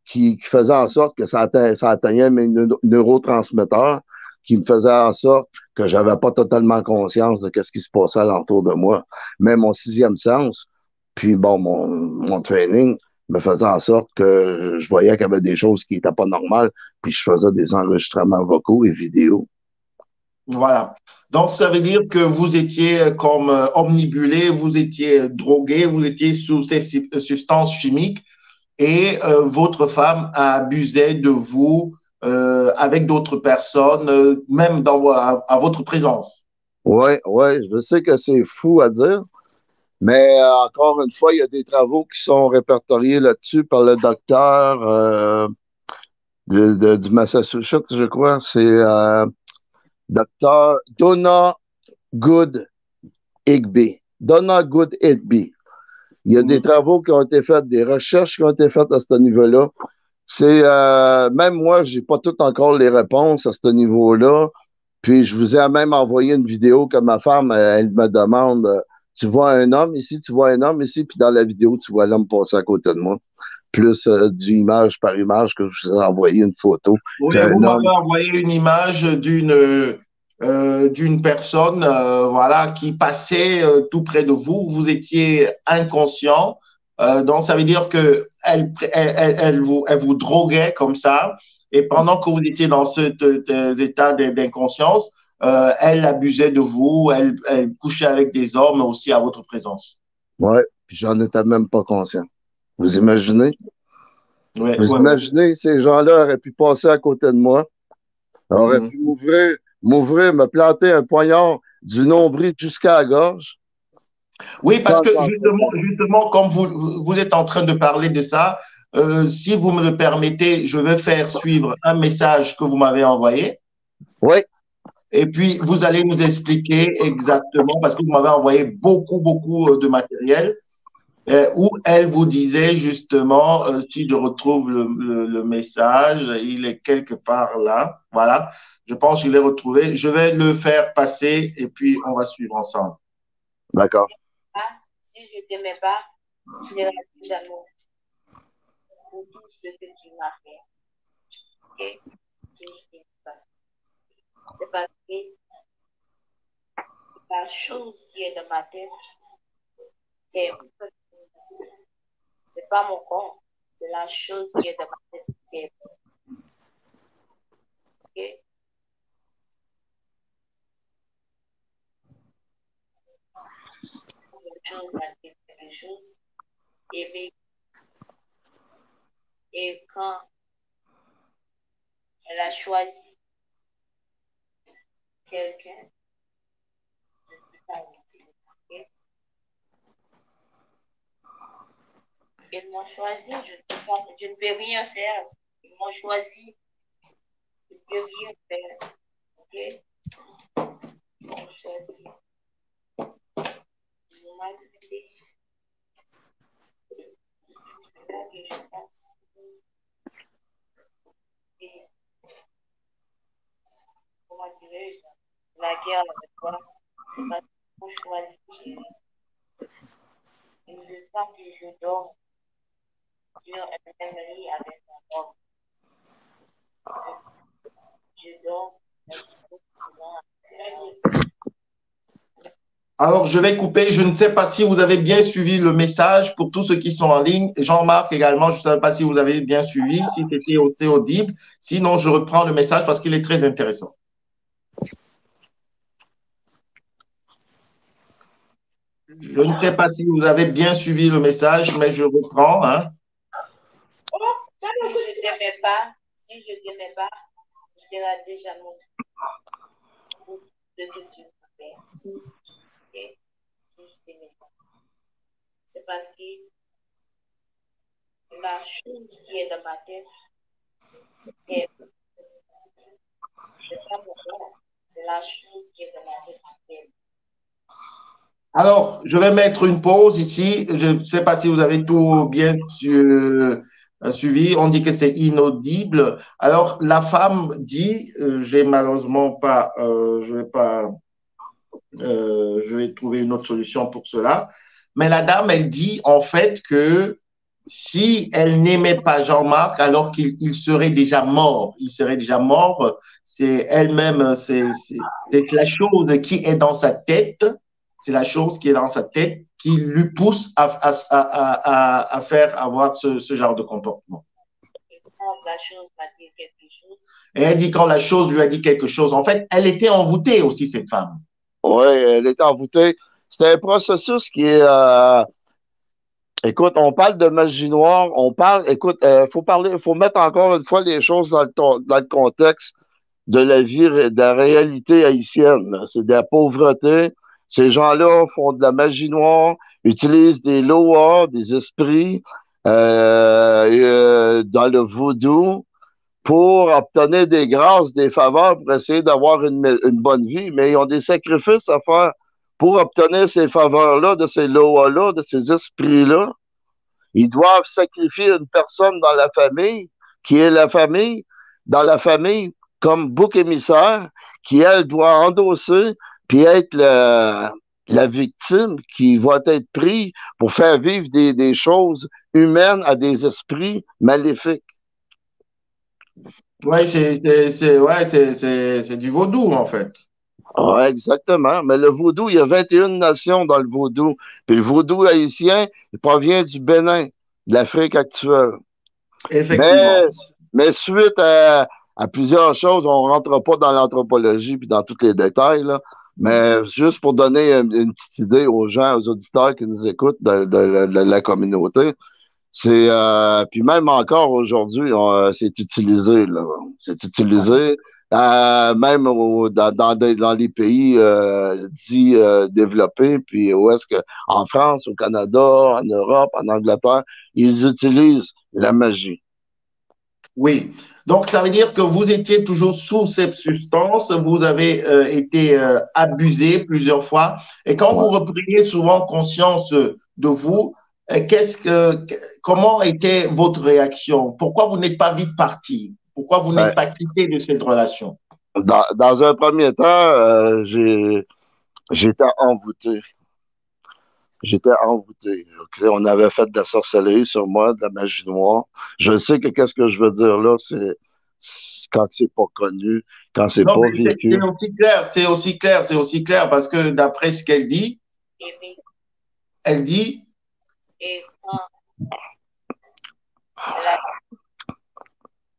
Speaker 2: qui faisait en sorte que ça atteignait mes neurotransmetteurs, qui me faisait en sorte que j'avais pas totalement conscience de ce qui se passait alentour de moi. Mais mon sixième sens, puis bon, mon training me faisait en sorte que je voyais qu'il y avait des choses qui n'étaient pas normales, puis je faisais des enregistrements vocaux et vidéos.
Speaker 1: Voilà. Donc, ça veut dire que vous étiez comme omnibulé, vous étiez drogué, vous étiez sous ces substances chimiques et votre femme abusait de vous avec d'autres personnes, même à votre présence.
Speaker 2: Oui, oui, je sais que c'est fou à dire, mais encore une fois, il y a des travaux qui sont répertoriés là-dessus par le docteur. du Massachusetts, je crois. C'est Dr. Donna Good Higby. Donna Good Higby. Il y a des
Speaker 1: Mhm.
Speaker 2: travaux qui ont été faits, des recherches qui ont été faites à ce niveau-là. C'est même moi, j'ai pas tout encore les réponses à ce niveau-là. Puis je vous ai même envoyé une vidéo que ma femme, elle me demande, tu vois un homme ici, tu vois un homme ici, puis dans la vidéo, tu vois l'homme passer à côté de moi. Plus du image par image que je vous ai envoyé une photo
Speaker 1: Oui, vous
Speaker 2: qu'un
Speaker 1: m'avez
Speaker 2: homme.
Speaker 1: envoyé une image d'une personne voilà, qui passait tout près de vous. Vous étiez inconscient. Donc, ça veut dire que elle vous droguait comme ça. Et pendant que vous étiez dans cet état d'inconscience, elle abusait de vous, elle couchait avec des hommes aussi à votre présence.
Speaker 2: Ouais, puis j'en étais même pas conscient. Vous imaginez?
Speaker 1: Oui,
Speaker 2: Vous
Speaker 1: oui, oui.
Speaker 2: imaginez, ces gens-là auraient pu passer à côté de moi, auraient
Speaker 1: Mhm.
Speaker 2: pu m'ouvrir, me planter un poignard du nombril jusqu'à la gorge,
Speaker 1: Oui, parce
Speaker 2: sans que
Speaker 1: que
Speaker 2: j'en sois conscient.
Speaker 1: justement, comme vous êtes en train de parler de ça, si vous me le permettez, je vais faire suivre un message que vous m'avez envoyé.
Speaker 2: Oui,
Speaker 1: Et puis, vous allez nous expliquer exactement, parce que vous m'avez envoyé beaucoup, beaucoup de matériel, où elle vous disait justement, si je retrouve le message, il est quelque part là. Voilà, je pense qu'il est retrouvé. Je vais le faire passer et puis on va suivre ensemble.
Speaker 2: d'accord.
Speaker 3: Ah, si je ne t'aimais pas, tu serais jaloux pour tout ce que tu m'as fait. Ok? Si je t'aimais pas. C'est parce que la chose qui est dans ma tête, c'est pas mon corps, c'est la chose qui est dans ma tête. Ok? Une chose m'a dit quelque chose. Et quand elle a choisi quelqu'un, je ne peux pas le dire. Ok? Ils m'ont choisi, je ne peux rien faire. Ils m'ont choisi, je ne peux rien faire. Ok? Ils m'ont choisi. Ils m'ont maltraité. C'est là que je fasse. Et comment dirais-je, la guerre avec toi, c'est parce qu'ils m'ont choisi. Ils ne veulent pas que je dorme sur un même lit avec un homme. Je dors dans une autre maison.
Speaker 1: Alors, je vais couper. Je ne sais pas si vous avez bien suivi le message pour tous ceux qui sont en ligne. Jean-Marc également, je ne sais pas si vous avez bien suivi, si c'était audible. Sinon, je reprends le message parce qu'il est très intéressant. Je ne sais pas si vous avez bien suivi le message, mais je reprends. Hein.
Speaker 3: Si je t'aimais pas, si je t'aimais pas, tu seras déjà mort pour ce que tu m'as fait. Et si je t'aimais pas, c'est parce que la chose qui est dans ma tête, c'est pas mon corps, c'est la chose qui est dans ma tête.
Speaker 1: Alors, je vais mettre une pause ici. Je ne sais pas si vous avez tout bien suivi. On dit que c'est inaudible. Alors, la femme dit, j'ai malheureusement pas, je vais trouver une autre solution pour cela. Mais la dame, elle dit en fait que si elle n'aimait pas Jean-Marc, alors qu'il serait déjà mort, il serait déjà mort, c'est elle-même, c'est la chose qui est dans sa tête, c'est la chose qui est dans sa tête qui lui pousse à faire avoir ce genre de comportement.
Speaker 3: Et quand la chose m'a dit quelque chose,
Speaker 1: Et elle dit quand la chose lui a dit quelque chose, en fait, elle était envoûtée aussi, cette femme.
Speaker 2: Oui, elle est envoûtée. C'est un processus qui est, écoute, on parle de magie noire, on parle, écoute, faut mettre encore une fois les choses dans le contexte de la vie, de la réalité haïtienne, là. C'est de la pauvreté. Ces gens-là font de la magie noire, utilisent des loas, des esprits, dans le vaudou. pour obtenir des grâces, des faveurs, pour essayer d'avoir une bonne vie, mais ils ont des sacrifices à faire pour obtenir ces faveurs-là, de ces lois-là, de ces esprits-là. Ils doivent sacrifier une personne dans la famille, qui est la famille, dans la famille, comme bouc émissaire, qui, elle, doit endosser, puis être la victime qui va être prise pour faire vivre des choses humaines à des esprits maléfiques.
Speaker 1: Ouais, c'est du vaudou, en fait.
Speaker 2: Ouais, exactement. Mais le vaudou, il y a 21 nations dans le vaudou. Puis le vaudou haïtien, il provient du Bénin, de l'Afrique actuelle.
Speaker 1: Effectivement.
Speaker 2: Mais suite à plusieurs choses, on ne rentre pas dans l'anthropologie puis dans tous les détails, là, mais juste pour donner une petite idée aux gens, aux auditeurs qui nous écoutent de la communauté, c'est puis même encore aujourd'hui, c'est utilisé, là. C'est utilisé même dans les pays dits développés, puis où est-ce que en France, au Canada, en Europe, en Angleterre, ils utilisent la magie.
Speaker 1: Oui. Donc, ça veut dire que vous étiez toujours sous cette substance, vous avez été abusé plusieurs fois. Et quand vous
Speaker 2: Ouais.
Speaker 1: repreniez souvent conscience de vous, comment était votre réaction? Pourquoi vous n'êtes pas vite parti? Pourquoi vous
Speaker 2: Ben,
Speaker 1: n'êtes pas quitté de cette relation?
Speaker 2: dans un premier temps, j'étais envoûté. J'étais envoûté. Ok? On avait fait de la sorcellerie sur moi, de la magie noire. Je sais que qu'est-ce que je veux dire là, c'est quand c'est pas connu, quand c'est
Speaker 1: Non,
Speaker 2: pas
Speaker 1: mais c'est
Speaker 2: vécu.
Speaker 1: aussi clair, c'est aussi clair, c'est aussi clair, parce que d'après ce qu'elle dit, elle dit,
Speaker 3: Et quand la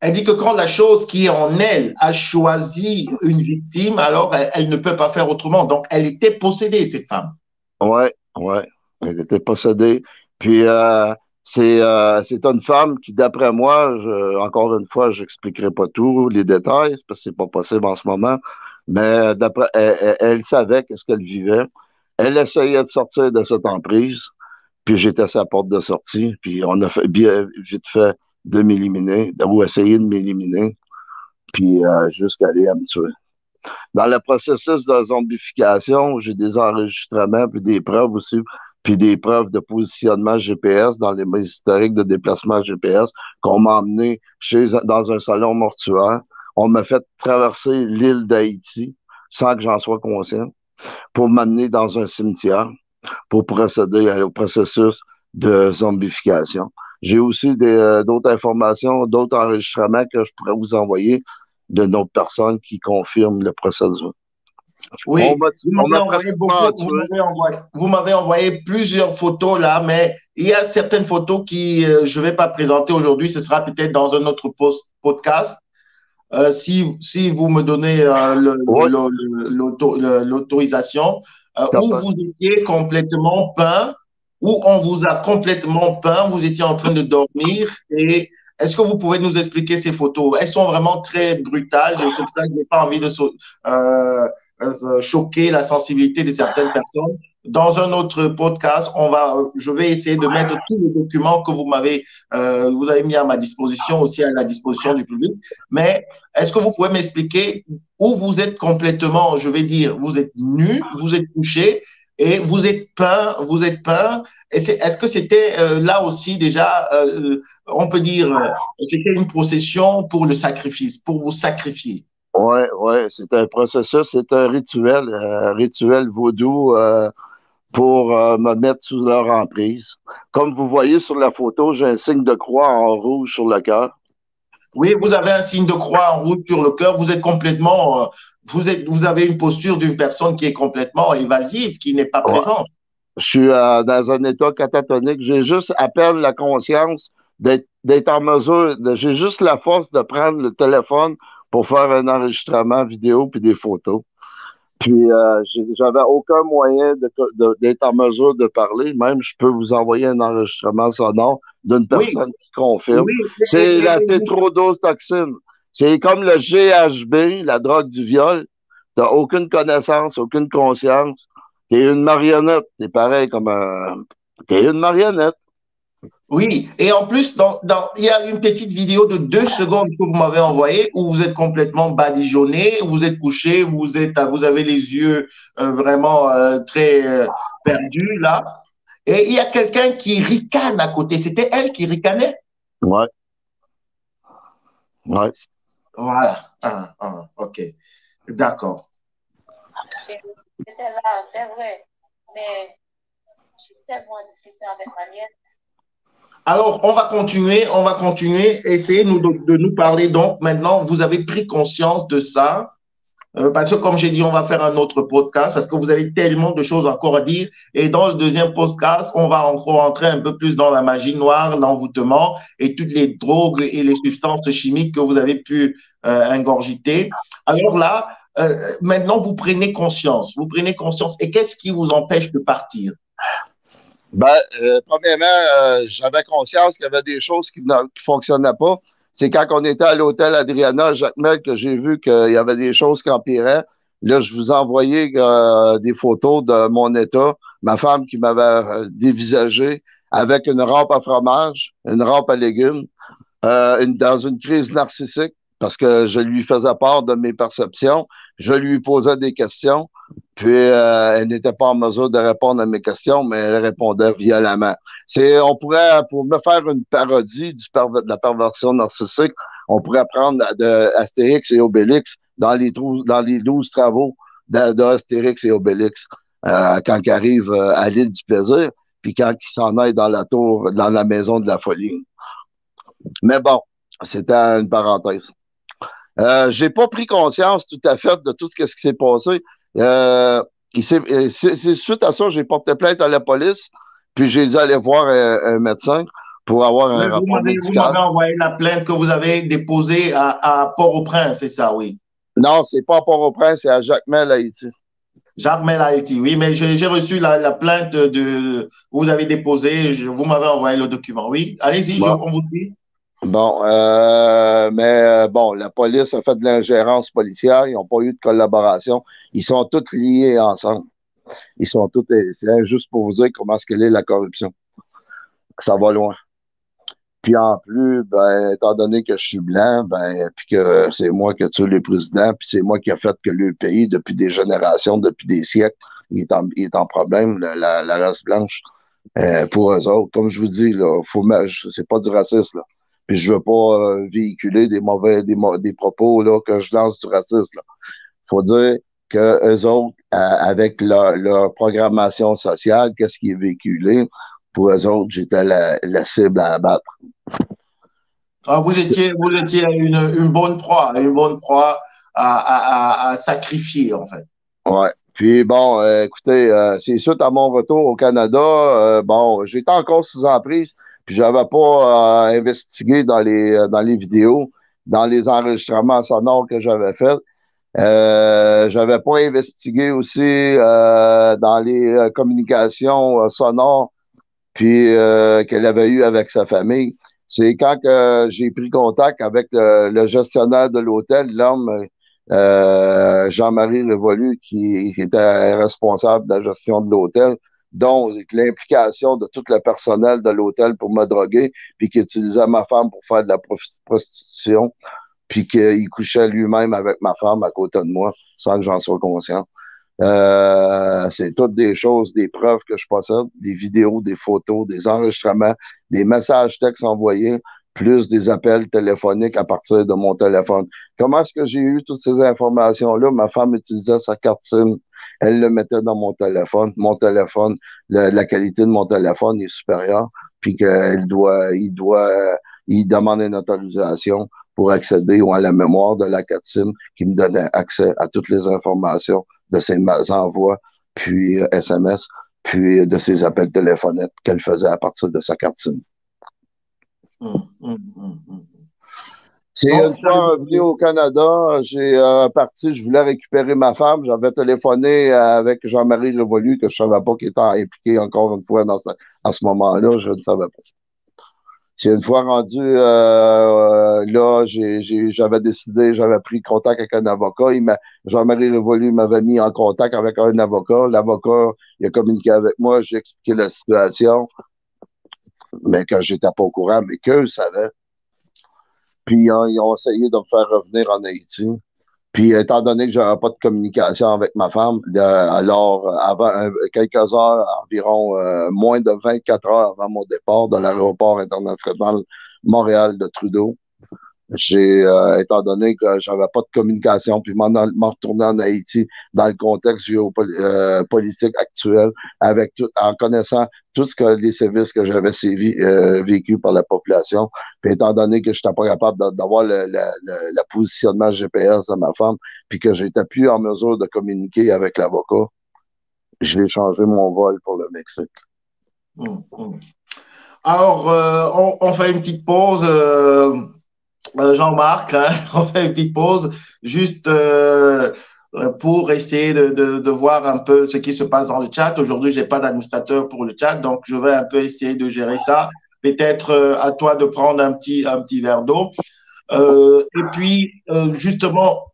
Speaker 1: elle dit que quand la chose qui est en elle a choisi une victime, alors elle ne peut pas faire autrement. Donc, elle était possédée, cette femme.
Speaker 2: Ouais, ouais. Elle était possédée. Puis c'est une femme qui, d'après moi, encore une fois, j'expliquerai pas tous les détails, parce que c'est pas possible en ce moment. Mais d'après, elle savait qu'est-ce qu'elle vivait. Elle essayait de sortir de cette emprise. Puis j'étais à sa porte de sortie, puis on a fait bien vite fait de m'éliminer, ou essayer de m'éliminer, puis jusqu'à aller à me tuer. Dans le processus de zombification, j'ai des enregistrements, puis des preuves aussi, puis des preuves de positionnement GPS dans les historiques de déplacement GPS qu'on m'a emmené dans un salon mortuaire. On m'a fait traverser l'île d'Haïti sans que j'en sois conscient pour m'amener dans un cimetière pour procéder au processus de zombification. J'ai aussi d'autres informations, d'autres enregistrements que je pourrais vous envoyer de d'autres personnes qui confirment le processus.
Speaker 1: Oui, vous
Speaker 2: On
Speaker 1: m'avez
Speaker 2: m'a
Speaker 1: envoyé
Speaker 2: pratiquement
Speaker 1: beaucoup,
Speaker 2: tué.
Speaker 1: vous m'avez envoyé plusieurs photos là, mais il y a certaines photos qui je ne vais pas présenter aujourd'hui, ce sera peut-être dans un autre podcast. Si vous me donnez
Speaker 2: Oui,
Speaker 1: l'autorisation,
Speaker 2: t'as
Speaker 1: où
Speaker 2: pas.
Speaker 1: vous étiez complètement peint, où on vous a complètement peint, vous étiez en train de dormir. Et est-ce que vous pouvez nous expliquer ces photos? Elles sont vraiment très brutales. C'est pour ça que je n'ai pas envie de choquer la sensibilité de certaines personnes. Dans un autre podcast, je vais essayer de mettre tous les documents que vous avez mis à ma disposition, aussi à la disposition du public. Mais est-ce que vous pouvez m'expliquer où vous êtes complètement, je vais dire, vous êtes nu, vous êtes couché et vous êtes peint. Et est-ce que c'était là aussi déjà, on peut dire, c'était une procession pour le sacrifice, pour vous sacrifier?
Speaker 2: Ouais, ouais, c'est un processus, c'est un rituel vaudou pour me mettre sous leur emprise. Comme vous voyez sur la photo, j'ai un signe de croix en rouge sur le cœur.
Speaker 1: Oui, vous avez un signe de croix en rouge sur le cœur. Vous êtes complètement, vous avez une posture d'une personne qui est complètement évasive, qui n'est pas
Speaker 2: Ouais.
Speaker 1: présente.
Speaker 2: Je suis dans un état catatonique. J'ai juste à peine la conscience d'être en mesure, j'ai juste la force de prendre le téléphone pour faire un enregistrement vidéo puis des photos. Puis j'avais aucun moyen d'être en mesure de parler. Même je peux vous envoyer un enregistrement sonore d'une
Speaker 1: Oui,
Speaker 2: personne qui confirme.
Speaker 1: oui.
Speaker 2: C'est la tétrodotoxine. Toxine. C'est comme le GHB, la drogue du viol. T'as aucune connaissance, aucune conscience. T'es une marionnette. T'es pareil comme un. T'es une marionnette.
Speaker 1: Oui, et en plus, il y a une petite vidéo de 2 secondes que vous m'avez envoyée où vous êtes complètement badigeonné, vous êtes couché, vous avez les yeux vraiment très perdus là. Et il y a quelqu'un qui ricane à côté. C'était elle qui ricanait?
Speaker 2: Ouais, ouais.
Speaker 1: Voilà. OK. D'accord.
Speaker 3: J'étais là, c'est vrai. Mais j'étais tellement en discussion avec ma nièce.
Speaker 1: Alors, on va continuer. Essayez de nous parler. Donc, maintenant, vous avez pris conscience de ça. Parce que, comme j'ai dit, on va faire un autre podcast parce que vous avez tellement de choses encore à dire. Et dans le deuxième podcast, on va encore entrer un peu plus dans la magie noire, l'envoûtement et toutes les drogues et les substances chimiques que vous avez pu ingurgiter. Alors là, maintenant, vous prenez conscience. Vous prenez conscience. Et qu'est-ce qui vous empêche de partir?
Speaker 2: Ben, premièrement, j'avais conscience qu'il y avait des choses qui ne fonctionnaient pas. C'est quand on était à l'hôtel Adriana à Jacmel que j'ai vu qu'il y avait des choses qui empiraient. Là, je vous ai envoyé des photos de mon état, ma femme qui m'avait dévisagé avec une rampe à fromage, une rampe à légumes, dans une crise narcissique parce que je lui faisais part de mes perceptions, je lui posais des questions, puis elle n'était pas en mesure de répondre à mes questions, mais elle répondait violemment. On pourrait, pour me faire une parodie de la perversion narcissique, on pourrait prendre de Astérix et Obélix dans les 12 travaux d'Astérix et Obélix, quand ils arrivent à l'île du plaisir, puis quand ils s'en aillent dans la tour, dans la maison de la folie. Mais bon, c'était une parenthèse. J'ai pas pris conscience tout à fait de tout ce qui s'est passé. Euh, c'est suite à ça, j'ai porté plainte à la police, puis j'ai dû aller voir un médecin pour avoir
Speaker 1: Oui,
Speaker 2: un rapport
Speaker 1: vous
Speaker 2: médical.
Speaker 1: m'avez envoyé la plainte que vous avez déposée à Port-au-Prince, c'est ça, oui.
Speaker 2: Non, c'est pas à Port-au-Prince, c'est à Jacmel, Haïti.
Speaker 1: Jacques Mel Haïti, oui, mais j'ai reçu la plainte vous avez déposé, vous m'avez envoyé le document. Oui, allez-y,
Speaker 2: Bon,
Speaker 1: on vous dit.
Speaker 2: bon, bon, la police a fait de l'ingérence policière, ils n'ont pas eu de collaboration. Ils sont tous liés ensemble. Ils sont tous, c'est juste pour vous dire comment est-ce qu'elle est la corruption. Ça va loin. Puis en plus, ben, étant donné que je suis blanc, ben, puis que c'est moi qui ai tué le président, puis c'est moi qui a fait que le pays, depuis des générations, depuis des siècles, il est en problème, la race blanche, pour eux autres. Comme je vous dis, là, c'est pas du racisme, là. Puis je veux pas véhiculer des propos là, que je lance du racisme. Là. Faut dire que eux autres, avec leur programmation sociale, qu'est-ce qui est véhiculé, pour eux autres, j'étais la cible à abattre.
Speaker 1: Ah, vous étiez une bonne proie à sacrifier, en fait.
Speaker 2: Ouais. Puis bon, écoutez, c'est suite à mon retour au Canada, bon, j'étais encore sous emprise, puis j'avais pas investigué dans les vidéos, dans les enregistrements sonores que j'avais faits. J'avais pas investigué aussi dans les communications sonores puis qu'elle avait eu avec sa famille. C'est quand que j'ai pris contact avec le gestionnaire de l'hôtel, l'homme Jean-Marie Révolu, qui était responsable de la gestion de l'hôtel, dont l'implication de tout le personnel de l'hôtel pour me droguer, puis qui utilisait ma femme pour faire de la prostitution, puis qu'il couchait lui-même avec ma femme à côté de moi, sans que j'en sois conscient. C'est toutes des choses, des preuves que je possède, des vidéos, des photos, des enregistrements, des messages textes envoyés, plus des appels téléphoniques à partir de mon téléphone. Comment est-ce que j'ai eu toutes ces informations-là? Ma femme utilisait sa carte SIM. Elle le mettait dans mon téléphone. Mon téléphone, la qualité de mon téléphone est supérieure, puis il demande une autorisation pour accéder à la mémoire de la carte SIM qui me donnait accès à toutes les informations de ses envois, puis SMS, puis de ses appels téléphoniques qu'elle faisait à partir de sa carte SIM. C'est
Speaker 1: Donc,
Speaker 2: une fois revenu au Canada, j'ai parti, je voulais récupérer ma femme. J'avais téléphoné avec Jean-Marie Révolu, que je savais pas qu'il était impliqué encore une fois à ce moment-là, je ne savais pas. C'est une fois rendu là, j'avais décidé, j'avais pris contact avec un avocat. Jean-Marie Révolu m'avait mis en contact avec un avocat. L'avocat, il a communiqué avec moi, j'ai expliqué la situation. mais que j'étais pas au courant, mais qu'eux savaient. Puis ils ont essayé de me faire revenir en Haïti. Puis étant donné que j'avais pas de communication avec ma femme, alors avant quelques heures, environ moins de 24 heures avant mon départ de l'aéroport international Montréal de Trudeau, étant donné que j'avais pas de communication, puis m'en retourner en Haïti dans le contexte géopolitique actuel, en connaissant tout ce que les services que j'avais vécu par la population, puis étant donné que je n'étais pas capable d'avoir le positionnement GPS de ma femme, puis que j'étais plus en mesure de communiquer avec l'avocat, j'ai changé mon vol pour le Mexique.
Speaker 1: Alors, on fait une petite pause. Jean-Marc, hein, on fait une petite pause juste pour essayer de voir un peu ce qui se passe dans le chat. Aujourd'hui, je n'ai pas d'administrateur pour le chat, donc je vais un peu essayer de gérer ça. Peut-être à toi de prendre un petit verre d'eau. Et puis, justement,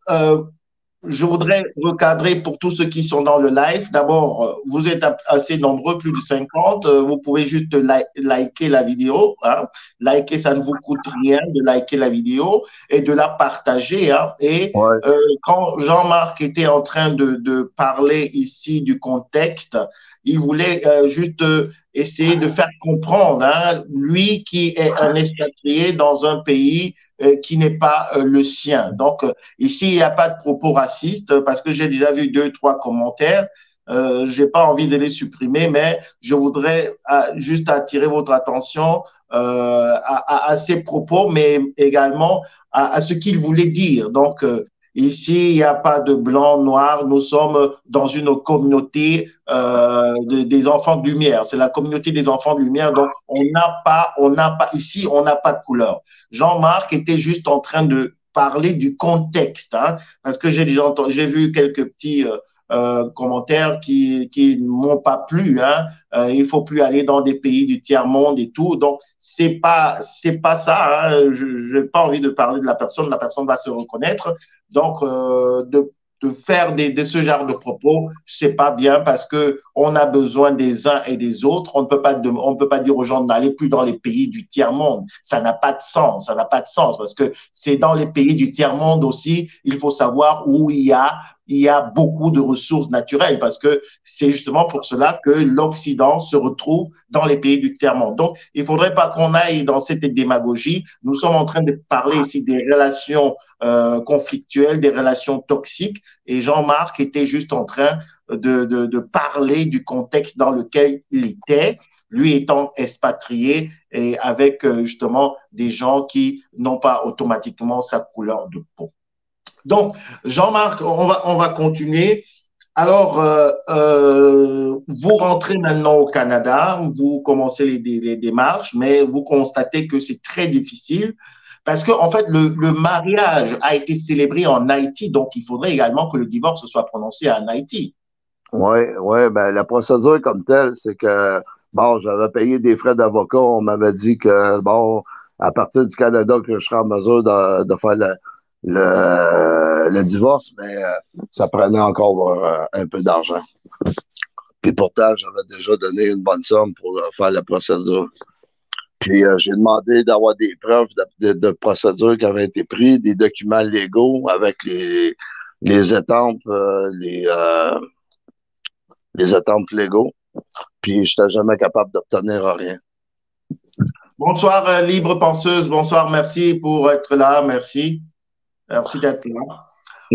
Speaker 1: je voudrais recadrer pour tous ceux qui sont dans le live. D'abord, vous êtes assez nombreux, plus de 50. Vous pouvez juste liker la vidéo. Hein. Liker, ça ne vous coûte rien de liker la vidéo et de la partager. Hein. Et
Speaker 2: Ouais.
Speaker 1: quand Jean-Marc était en train de parler ici du contexte, il voulait juste essayer de faire comprendre, hein, lui qui est un expatrié dans un pays qui n'est pas le sien. Donc, ici, il n'y a pas de propos racistes parce que j'ai déjà vu 2, 3 commentaires. Je n'ai pas envie de les supprimer, mais je voudrais juste attirer votre attention à ces propos, mais également à ce qu'il voulait dire. Donc, ici, il n'y a pas de blanc, noir. Nous sommes dans une communauté des enfants de lumière. C'est la communauté des enfants de lumière. Donc, ici, on n'a pas de couleur. Jean-Marc était juste en train de parler du contexte, hein, parce que j'ai vu quelques petits commentaires qui ne m'ont pas plu. Hein. Il faut plus aller dans des pays du tiers monde et tout. Donc c'est pas ça. Hein. Je n'ai pas envie de parler de la personne. La personne va se reconnaître. Donc de faire de ce genre de propos, c'est pas bien parce que on a besoin des uns et des autres. On ne peut pas dire aux gens d'aller plus dans les pays du tiers monde. Ça n'a pas de sens. Ça n'a pas de sens parce que c'est dans les pays du tiers monde aussi. Il faut savoir où il y a beaucoup de ressources naturelles parce que c'est justement pour cela que l'Occident se retrouve dans les pays du tiers-monde. Donc, il ne faudrait pas qu'on aille dans cette démagogie. Nous sommes en train de parler ici des relations conflictuelles, des relations toxiques et Jean-Marc était juste en train de parler du contexte dans lequel il était, lui étant expatrié et avec justement des gens qui n'ont pas automatiquement sa couleur de peau. Donc, Jean-Marc, on va continuer. Alors, vous rentrez maintenant au Canada, vous commencez les démarches, mais vous constatez que c'est très difficile parce que, en fait, le mariage a été célébré en Haïti, donc il faudrait également que le divorce soit prononcé en Haïti.
Speaker 2: Oui, ben la procédure comme telle, c'est que, bon, j'avais payé des frais d'avocat, on m'avait dit que, bon, à partir du Canada, que je serais en mesure de faire le divorce, mais ça prenait encore un peu d'argent. Puis pourtant, j'avais déjà donné une bonne somme pour faire la procédure. Puis j'ai demandé d'avoir des preuves de procédure qui avaient été prises, des documents légaux avec les étampes, les étampes légaux. Puis je n'étais jamais capable d'obtenir rien.
Speaker 1: Bonsoir, Libre Penseuse. Bonsoir, merci pour être là. Merci. Merci d'être là.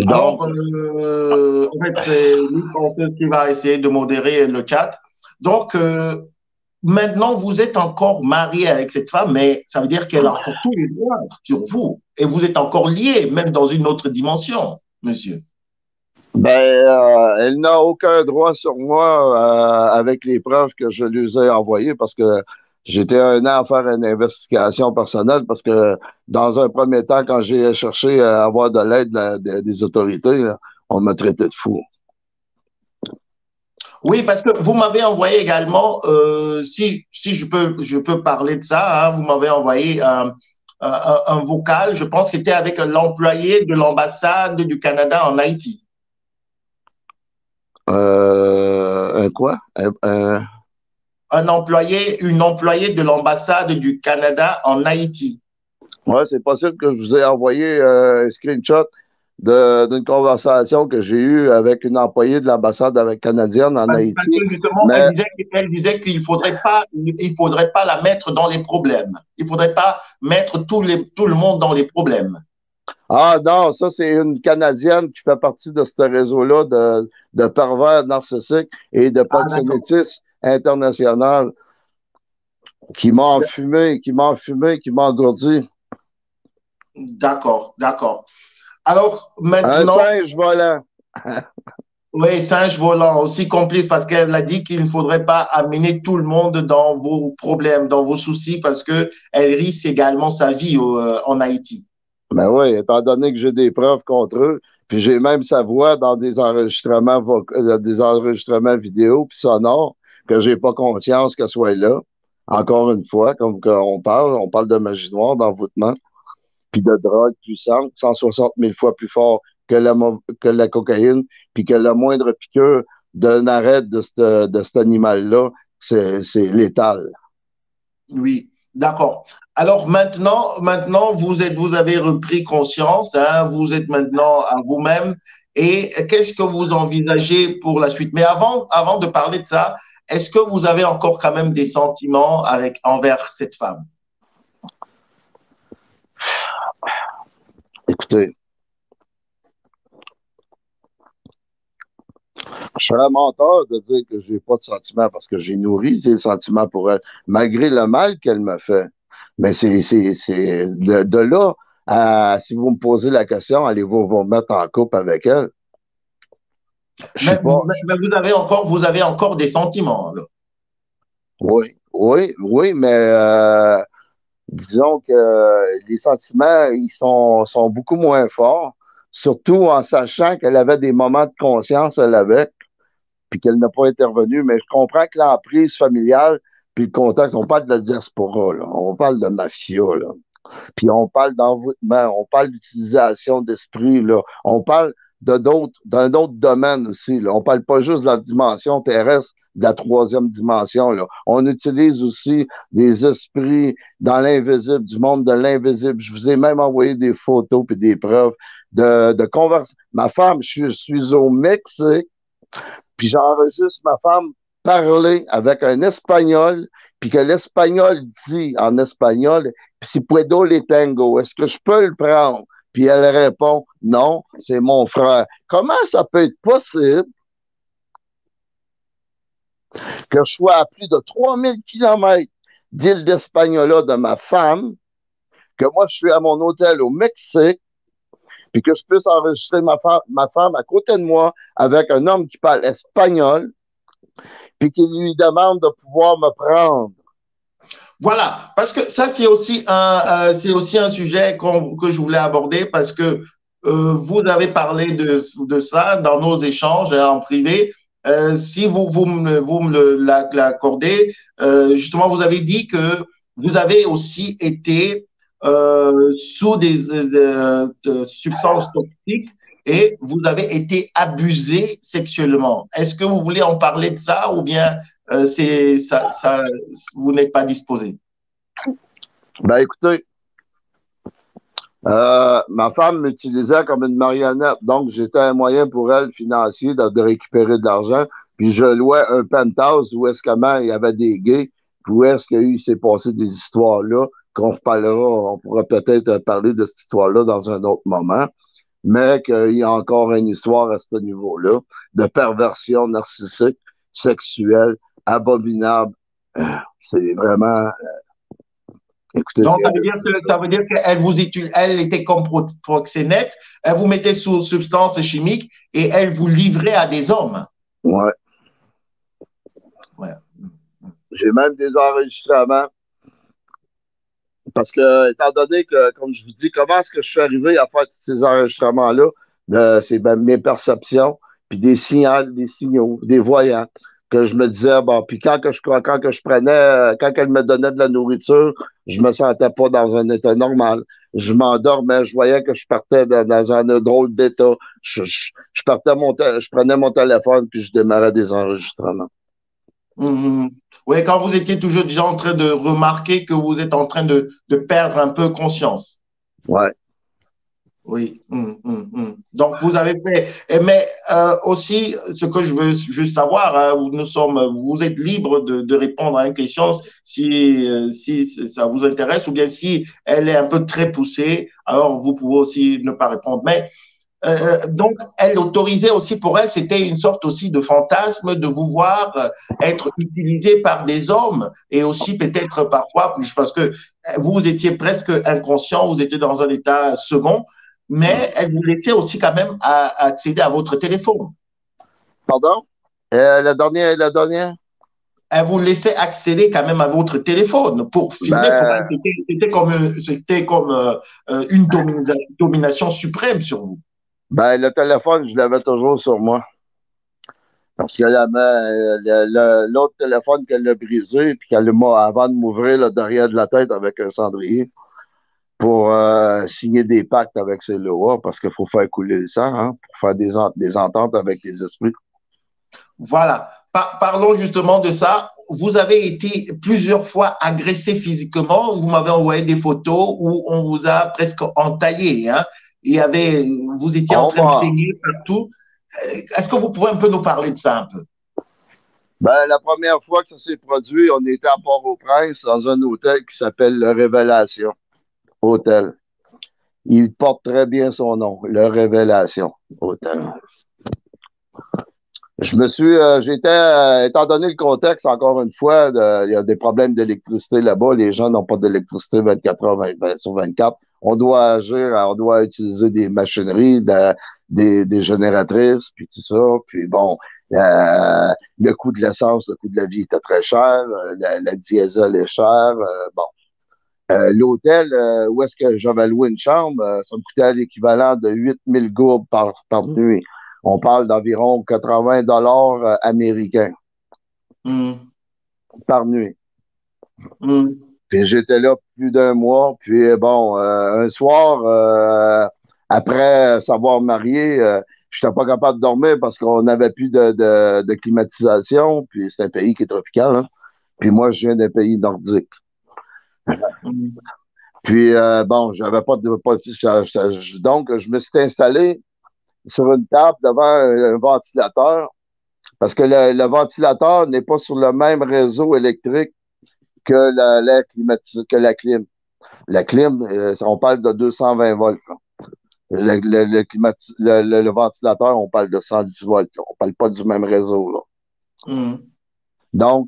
Speaker 1: Alors, en fait, c'est Libre Penseuse qui va essayer de modérer le chat. Donc, maintenant, vous êtes encore marié avec cette femme, mais ça veut dire qu'elle a encore tous les droits sur vous. Et vous êtes encore liés, même dans une autre dimension, monsieur.
Speaker 2: Ben, elle n'a aucun droit sur moi avec les preuves que je lui ai envoyées parce que j'étais 1 an à faire une investigation personnelle parce que dans un premier temps, quand j'ai cherché à avoir de l'aide des autorités, là, on m'a traité de fou.
Speaker 1: Oui, parce que vous m'avez envoyé également, si je peux parler de ça, hein, vous m'avez envoyé un vocal, je pense, qui était avec l'employé de l'ambassade du Canada en Haïti.
Speaker 2: Un quoi?
Speaker 1: une employée de l'ambassade du Canada en Haïti.
Speaker 2: Ouais, c'est possible que je vous ai envoyé un screenshot d'une conversation que j'ai eue avec une employée de l'ambassade canadienne en
Speaker 1: Parce
Speaker 2: Haïti.
Speaker 1: que justement,
Speaker 2: Mais
Speaker 1: elle disait qu'il faudrait pas la mettre dans les problèmes. Il faudrait pas mettre tout le monde dans les problèmes.
Speaker 2: ah non, ça, c'est une Canadienne qui fait partie de ce réseau-là de pervers narcissiques et de
Speaker 1: Ah, d'accord.
Speaker 2: proxénétisme international qui m'a engourdi.
Speaker 1: D'accord, d'accord. Alors
Speaker 2: Un
Speaker 1: maintenant,
Speaker 2: singe volant.
Speaker 1: oui, singe volant, aussi complice parce qu'elle a dit qu'il ne faudrait pas amener tout le monde dans vos problèmes, dans vos soucis, parce que elle risque également sa vie en Haïti.
Speaker 2: Ben oui, étant donné que j'ai des preuves contre eux, puis j'ai même sa voix dans des enregistrements vidéo puis sonores, que j'ai pas conscience qu'elle soit là. Encore une fois, comme on parle de magie noire, d'envoûtement, puis de drogue puissante, 160 000 fois plus fort que la cocaïne, puis que la moindre piqûre d'un arrêt de cet animal-là, c'est létal.
Speaker 1: Oui, d'accord. Alors maintenant, vous avez repris conscience, hein, vous êtes maintenant à vous-même. Et qu'est-ce que vous envisagez pour la suite? Mais avant de parler de ça, est-ce que vous avez encore quand même des sentiments envers cette femme?
Speaker 2: Écoutez, je serais menteur de dire que j'ai pas de sentiments parce que j'ai nourri ces sentiments pour elle, malgré le mal qu'elle me fait. Mais c'est de là à, si vous me posez la question, allez-vous vous mettre en couple avec elle? Je suis
Speaker 1: Mais,
Speaker 2: pas,
Speaker 1: mais vous avez encore des sentiments, là.
Speaker 2: oui, mais disons que les sentiments, sont beaucoup moins forts, surtout en sachant qu'elle avait des moments de conscience, elle avait, puis qu'elle n'a pas intervenu. Mais je comprends que l'emprise familiale, puis le contexte, on parle de la diaspora, là, on parle de mafia, là, puis on parle d'envoûtement, on parle d'utilisation d'esprit, là, on parle d'un autre domaine aussi, là. On parle pas juste de la dimension terrestre, de la troisième dimension, là. On utilise aussi des esprits dans l'invisible, du monde de l'invisible. Je vous ai même envoyé des photos et des preuves de conversation. Ma femme, je suis au Mexique, puis j'enregistre ma femme parler avec un Espagnol, puis que l'Espagnol dit en espagnol, si puedo le tengo, est-ce que je peux le prendre? Puis elle répond, non, c'est mon frère. Comment ça peut être possible que je sois à plus de 3000 kilomètres d'île d'Espagnola de ma femme, que moi je suis à mon hôtel au Mexique, puis que je puisse enregistrer ma femme à côté de moi avec un homme qui parle espagnol, puis qui lui demande de pouvoir me prendre.
Speaker 1: Voilà, parce que ça, c'est aussi un sujet que je voulais aborder parce que vous avez parlé de ça dans nos échanges en privé. Si vous me l'accordez, justement, vous avez dit que vous avez aussi été sous des substances toxiques et vous avez été abusé sexuellement. Est-ce que vous voulez en parler de ça ou bien vous n'êtes pas disposé?
Speaker 2: Ben écoutez, ma femme m'utilisait comme une marionnette, donc j'étais un moyen pour elle financier de récupérer de l'argent. Puis je louais un penthouse où est-ce qu'il y avait des gays, puis où est-ce qu'il s'est passé des histoires là, qu'on reparlera, on pourra peut-être parler de cette histoire-là dans un autre moment, mais qu'il y a encore une histoire à ce niveau-là, de perversion narcissique, sexuelle, abominable. C'est vraiment, écoutez,
Speaker 1: Donc,
Speaker 2: c'est horrible.
Speaker 1: ça veut dire qu'elle elle était comme proxénète, elle vous mettait sous substance chimique et elle vous livrait à des hommes.
Speaker 2: Ouais.
Speaker 1: Ouais.
Speaker 2: J'ai même des enregistrements. Parce que, étant donné que, comme je vous dis, comment est-ce que je suis arrivé à faire tous ces enregistrements-là? C'est ben, mes perceptions, puis des signaux, des voyants, que je me disais, bon, puis quand que je prenais, quand elle me donnait de la nourriture, je me sentais pas dans un état normal. Je m'endormais, je voyais que je partais dans un drôle d'état. Je prenais mon téléphone, puis je démarrais des enregistrements.
Speaker 1: Mhm. Oui, quand vous étiez toujours déjà en train de remarquer que vous êtes en train de perdre un peu conscience.
Speaker 2: Ouais.
Speaker 1: Oui. Donc, vous avez fait. Mais aussi, ce que je veux juste savoir, hein, vous êtes libre de répondre à une question si ça vous intéresse ou bien si elle est un peu très poussée, alors vous pouvez aussi ne pas répondre. Mais donc, elle autorisait aussi pour elle, c'était une sorte aussi de fantasme de vous voir être utilisé par des hommes et aussi peut-être parfois, parce que vous étiez presque inconscient, vous étiez dans un état second, mais elle vous laissait aussi quand même accéder à votre téléphone.
Speaker 2: Pardon? La dernière?
Speaker 1: Elle vous laissait accéder quand même à votre téléphone pour filmer. Faut pas,
Speaker 2: Ben,
Speaker 1: c'était comme une domination suprême sur vous.
Speaker 2: ben, le téléphone, je l'avais toujours sur moi. Parce que l'autre téléphone qu'elle a brisé, puis qu'elle m'a, avant de m'ouvrir le derrière de la tête avec un cendrier, pour signer des pactes avec ces lois, parce qu'il faut faire couler le sang, hein, pour faire des ententes avec les esprits.
Speaker 1: Voilà. Parlons justement de ça. Vous avez été plusieurs fois agressé physiquement. Vous m'avez envoyé des photos où on vous a presque entaillé, hein. Vous étiez en
Speaker 2: On
Speaker 1: train de
Speaker 2: m'a,
Speaker 1: saigner partout. Est-ce que vous pouvez un peu nous parler de ça un peu?
Speaker 2: ben, la première fois que ça s'est produit, on était à Port-au-Prince, dans un hôtel qui s'appelle le Révélation Hôtel. Il porte très bien son nom, le Révélation Hôtel. Étant donné le contexte, encore une fois, il y a des problèmes d'électricité là-bas. Les gens n'ont pas d'électricité 24 heures 20 sur 24. On doit agir, on doit utiliser des machineries, des génératrices, puis tout ça. Puis bon, le coût de l'essence, le coût de la vie était très cher. La diesel est chère. Bon. L'hôtel où est-ce que j'avais loué une chambre, ça me coûtait l'équivalent de 8000 gourbes par nuit. On parle d'environ 80 dollars américains
Speaker 1: Hum,
Speaker 2: par nuit.
Speaker 1: hum,
Speaker 2: Puis j'étais là plus d'un mois. Puis bon, un soir, après s'avoir marié, je n'étais pas capable de dormir parce qu'on n'avait plus de climatisation. Puis c'est un pays qui est tropical, hein. Puis moi, je viens d'un pays nordique.
Speaker 1: hum,
Speaker 2: Puis bon, j'avais donc je me suis installé sur une table devant un ventilateur parce que le ventilateur n'est pas sur le même réseau électrique que que la clim. La clim, on parle de 220 volts, là. Le ventilateur, on parle de 110 volts, là. On parle pas du même réseau, là.
Speaker 1: hum,
Speaker 2: Donc,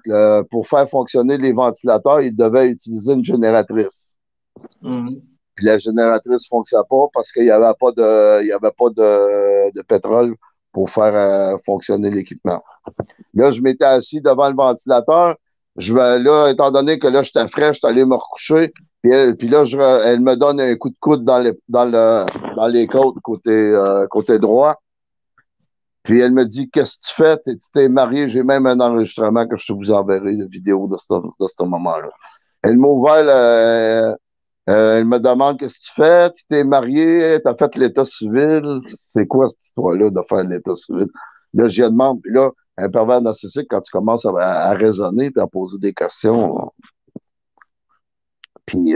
Speaker 2: pour faire fonctionner les ventilateurs, ils devaient utiliser une génératrice.
Speaker 1: hum,
Speaker 2: Puis la génératrice ne fonctionnait pas parce qu'il n'y avait pas de pétrole pour faire fonctionner l'équipement. Là, je m'étais assis devant le ventilateur. Là, étant donné que là, j'étais frais, j'étais allé me recoucher. Puis là, elle me donne un coup de coude dans les côtes, côté droit. Puis elle me dit, qu'est-ce que tu fais? Tu t'es marié? J'ai même un enregistrement que je te vous enverrai, de vidéo de ce moment-là. Elle m'a ouvert elle me demande, qu'est-ce que tu fais? Tu t'es marié? Tu as fait l'état civil? C'est quoi cette histoire-là de faire l'état civil? Là, je lui demande, puis là, un pervers narcissique, quand tu commences à raisonner puis à poser des questions, puis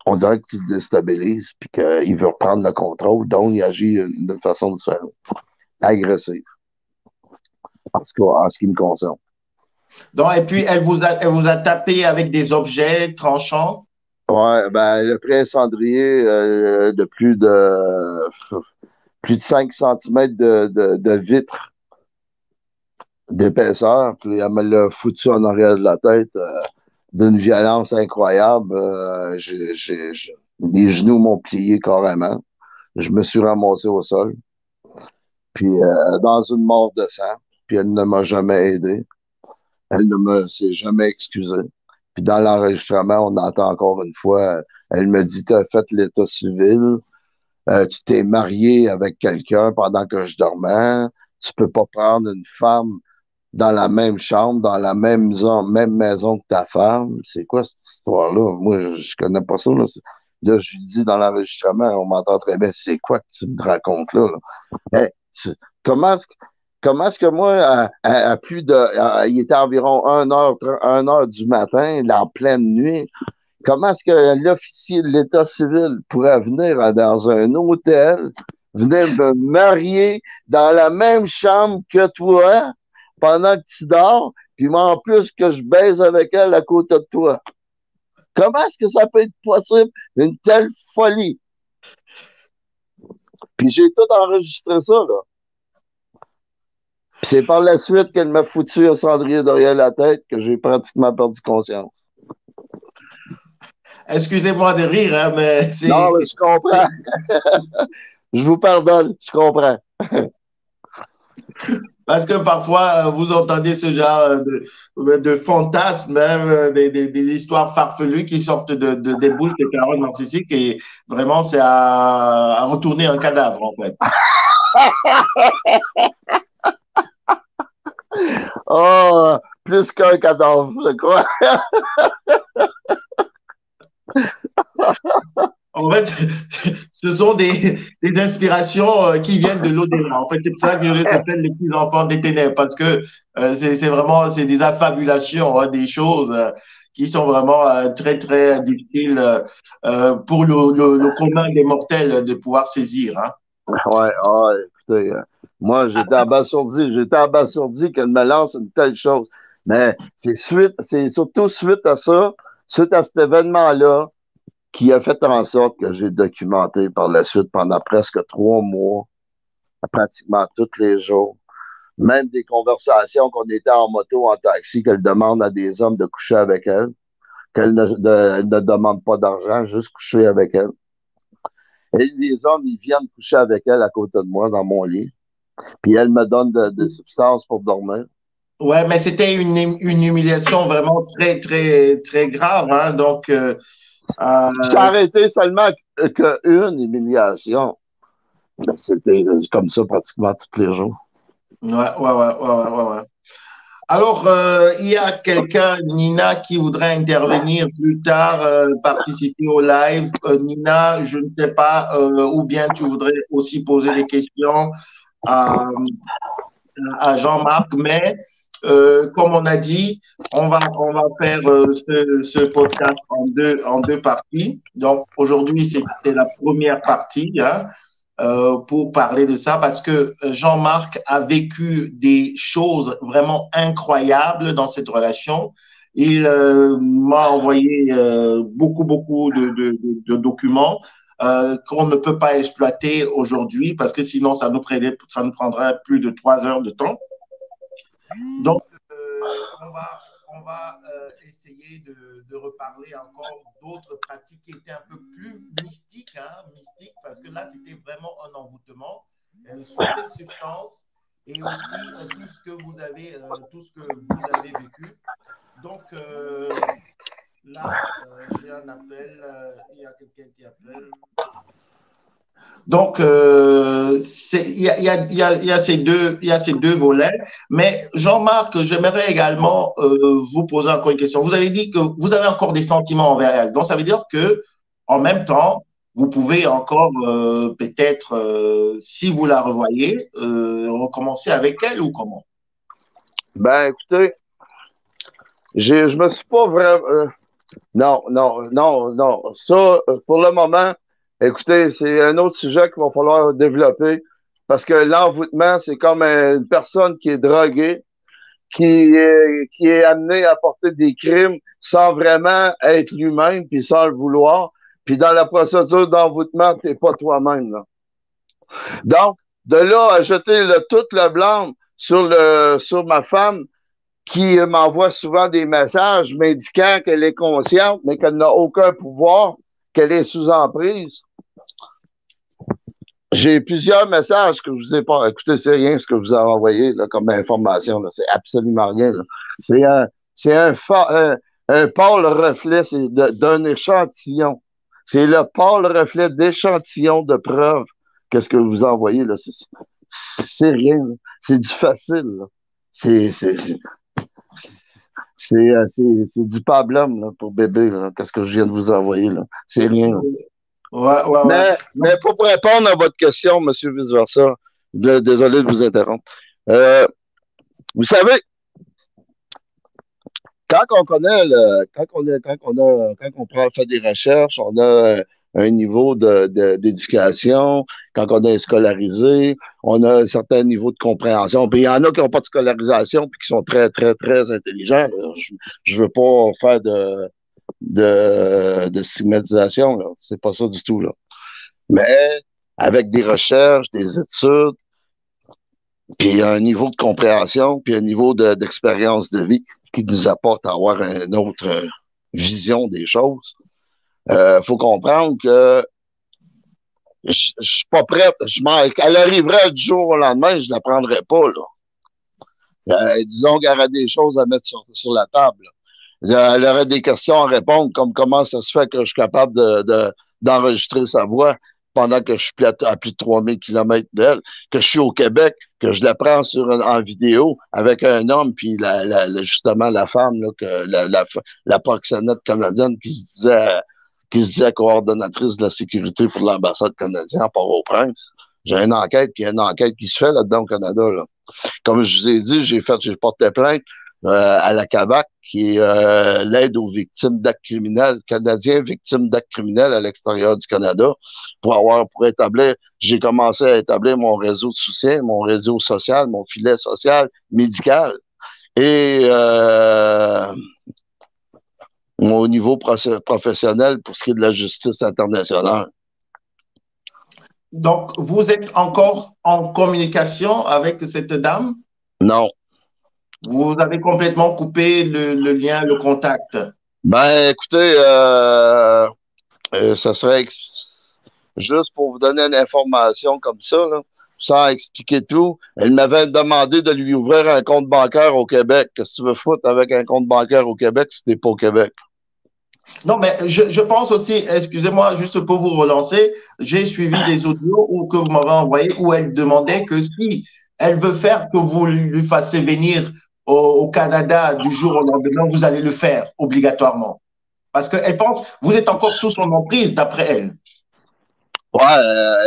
Speaker 2: on dirait que tu te déstabilises puis qu'il veut reprendre le contrôle, donc il agit d'une façon différente, agressive, en ce qui me concerne.
Speaker 1: Donc, et puis, elle vous a tapé avec des objets tranchants.
Speaker 2: Ouais, ben, le prix cendrier de plus de 5 centimètres de vitre d'épaisseur, puis elle me l'a foutu en arrière de la tête d'une violence incroyable. Les genoux m'ont plié carrément. Je me suis ramassé au sol, puis dans une mort de sang, puis elle ne m'a jamais aidé. Elle ne me s'est jamais excusée. Puis dans l'enregistrement, on entend encore une fois, elle me dit, tu as fait l'état civil, tu t'es marié avec quelqu'un pendant que je dormais, tu peux pas prendre une femme dans la même chambre, dans la même maison que ta femme. C'est quoi cette histoire-là? Moi, je connais pas ça, là. Là, je lui dis dans l'enregistrement, on m'entend très bien, c'est quoi que tu me racontes là? Hey, comment est-ce que comment est-ce que moi, à plus de, il était environ 1 heure du matin, en pleine nuit, comment est-ce que l'officier de l'État civil pourrait venir dans un hôtel, venir me marier dans la même chambre que toi pendant que tu dors, puis moi, en plus que je baise avec elle à côté de toi? Comment est-ce que ça peut être possible une telle folie? Puis j'ai tout enregistré ça, là. Puis c'est par la suite qu'elle m'a foutu un cendrier derrière la tête que j'ai pratiquement perdu conscience.
Speaker 1: Excusez-moi de rire, hein, mais
Speaker 2: Non, mais je comprends. Je vous pardonne, je comprends.
Speaker 1: parce que parfois, vous entendez ce genre de fantasmes, même, des histoires farfelues qui sortent des bouches des paroles narcissiques et vraiment, c'est à retourner un cadavre, en fait.
Speaker 2: Oh, plus qu'un cadavre, je crois.
Speaker 1: En fait, ce sont des inspirations qui viennent de l'au-delà. En fait, c'est pour ça que je les appelle les petits enfants des ténèbres, parce que c'est vraiment c'est des affabulations, hein, des choses qui sont vraiment très, très difficiles pour le commun des mortels de pouvoir saisir. Hein.
Speaker 2: Ouais, écoutez, moi, j'étais abasourdi qu'elle me lance une telle chose. Mais c'est surtout suite à ça, suite à cet événement-là, qui a fait en sorte que j'ai documenté par la suite pendant presque 3 mois, pratiquement tous les jours, même des conversations qu'on était en moto, en taxi, qu'elle demande à des hommes de coucher avec elle, qu'elle ne demande pas d'argent, juste coucher avec elle. Et les hommes, ils viennent coucher avec elle à côté de moi dans mon lit. Puis elle me donne des substances pour dormir.
Speaker 1: Ouais, mais c'était une humiliation vraiment très, très, très grave. Hein. Donc,
Speaker 2: J'ai arrêté seulement qu'une humiliation. Mais c'était comme ça pratiquement tous les jours.
Speaker 1: ouais, ouais, ouais, ouais, ouais, ouais. Alors, il y a quelqu'un, Nina, qui voudrait intervenir plus tard, participer au live. Nina, je ne sais pas, ou bien tu voudrais aussi poser des questions à, à Jean-Marc, mais comme on a dit, on va faire ce podcast en deux parties. Donc, aujourd'hui, c'était la première partie. Hein, pour parler de ça parce que Jean-Marc a vécu des choses vraiment incroyables dans cette relation. Il m'a envoyé beaucoup, beaucoup de documents qu'on ne peut pas exploiter aujourd'hui parce que sinon, ça nous prendrait plus de 3 heures de temps. Donc, on va essayer de reparler encore d'autres pratiques qui étaient un peu plus mystiques, hein, mystiques parce que là, c'était vraiment un envoûtement sur ces substances et aussi tout ce que vous avez, vécu. Donc, là, j'ai un appel, il y a quelqu'un qui appelle. Donc, il y a ces deux volets. Mais Jean-Marc, j'aimerais également vous poser encore une question. Vous avez dit que vous avez encore des sentiments envers elle. Donc, ça veut dire que en même temps, vous pouvez encore peut-être, si vous la revoyez, recommencer avec elle ou comment?
Speaker 2: Ben, écoutez, je me suis pas vraiment. Non, non, non, non. Ça, pour le moment, écoutez, c'est un autre sujet qu'il va falloir développer parce que l'envoûtement, c'est comme une personne qui est droguée, qui est amenée à porter des crimes sans vraiment être lui-même, puis sans le vouloir. Puis dans la procédure d'envoûtement, t'es pas toi-même, là. Donc, de là à jeter tout le blâme sur ma femme, qui m'envoie souvent des messages m'indiquant qu'elle est consciente, mais qu'elle n'a aucun pouvoir, qu'elle est sous emprise. J'ai plusieurs messages que je vous ai pas. Écoutez, c'est rien ce que je vous ai envoyé là, comme information. Là. C'est absolument rien. Là. C'est un pâle reflet d'un échantillon. C'est le pâle reflet d'échantillon de preuves. Qu'est-ce que vous envoyez là? C'est rien. Là. C'est du facile. Là. C'est c'est du pablum là, pour bébé. Qu'est-ce que je viens de vous envoyer? Là? C'est rien. Là.
Speaker 1: Ouais, ouais, ouais.
Speaker 2: Mais pour répondre à votre question, M. Vice-Versa, désolé de vous interrompre. Euh, vous savez, quand on fait des recherches, on a un niveau d'éducation, quand on est scolarisé, on a un certain niveau de compréhension. Puis il y en a qui n'ont pas de scolarisation puis qui sont très, très, très intelligents. Là. Je veux pas faire de stigmatisation, là. C'est pas ça du tout, là. Mais avec des recherches, des études, puis un niveau de compréhension, puis un niveau d'expérience de vie qui nous apporte à avoir une autre vision des choses. Faut comprendre que je suis pas prête. Elle arriverait du jour au lendemain, je la prendrais pas, là. Disons qu'il y aurait des choses à mettre sur la table. Elle aurait des questions à répondre, comme comment ça se fait que je suis capable d'enregistrer sa voix pendant que je suis à plus de 3000 km d'elle, que je suis au Québec, que je la prends en vidéo avec un homme, puis justement la femme, là, la proxénète canadienne qui se disait coordonnatrice de la sécurité pour l'ambassade canadienne à Port-au-Prince. J'ai une enquête, puis il y a une enquête qui se fait là-dedans au Canada, là. Comme je vous ai dit, j'ai porté plainte à la CAVAC, qui est l'aide aux victimes d'actes criminels, canadiens victimes d'actes criminels à l'extérieur du Canada, pour établir, j'ai commencé à établir mon réseau de soutien, mon réseau social, mon filet social, médical, et au niveau professionnel pour ce qui est de la justice internationale.
Speaker 1: Donc, vous êtes encore en communication avec cette dame?
Speaker 2: Non.
Speaker 1: Vous avez complètement coupé le lien, le contact?
Speaker 2: Ben, écoutez, ça serait juste pour vous donner une information comme ça, là, sans expliquer tout. Elle m'avait demandé de lui ouvrir un compte bancaire au Québec. Qu'est-ce que tu veux foutre avec un compte bancaire au Québec si t'es pas au Québec?
Speaker 1: Non, mais je pense aussi, excusez-moi, juste pour vous relancer, j'ai suivi des audios que vous m'avez envoyés où elle demandait que si elle veut faire que vous lui fassiez venir au Canada du jour au lendemain, vous allez le faire obligatoirement. Parce qu'elle pense, vous êtes encore sous son emprise d'après elle.
Speaker 2: Ouais,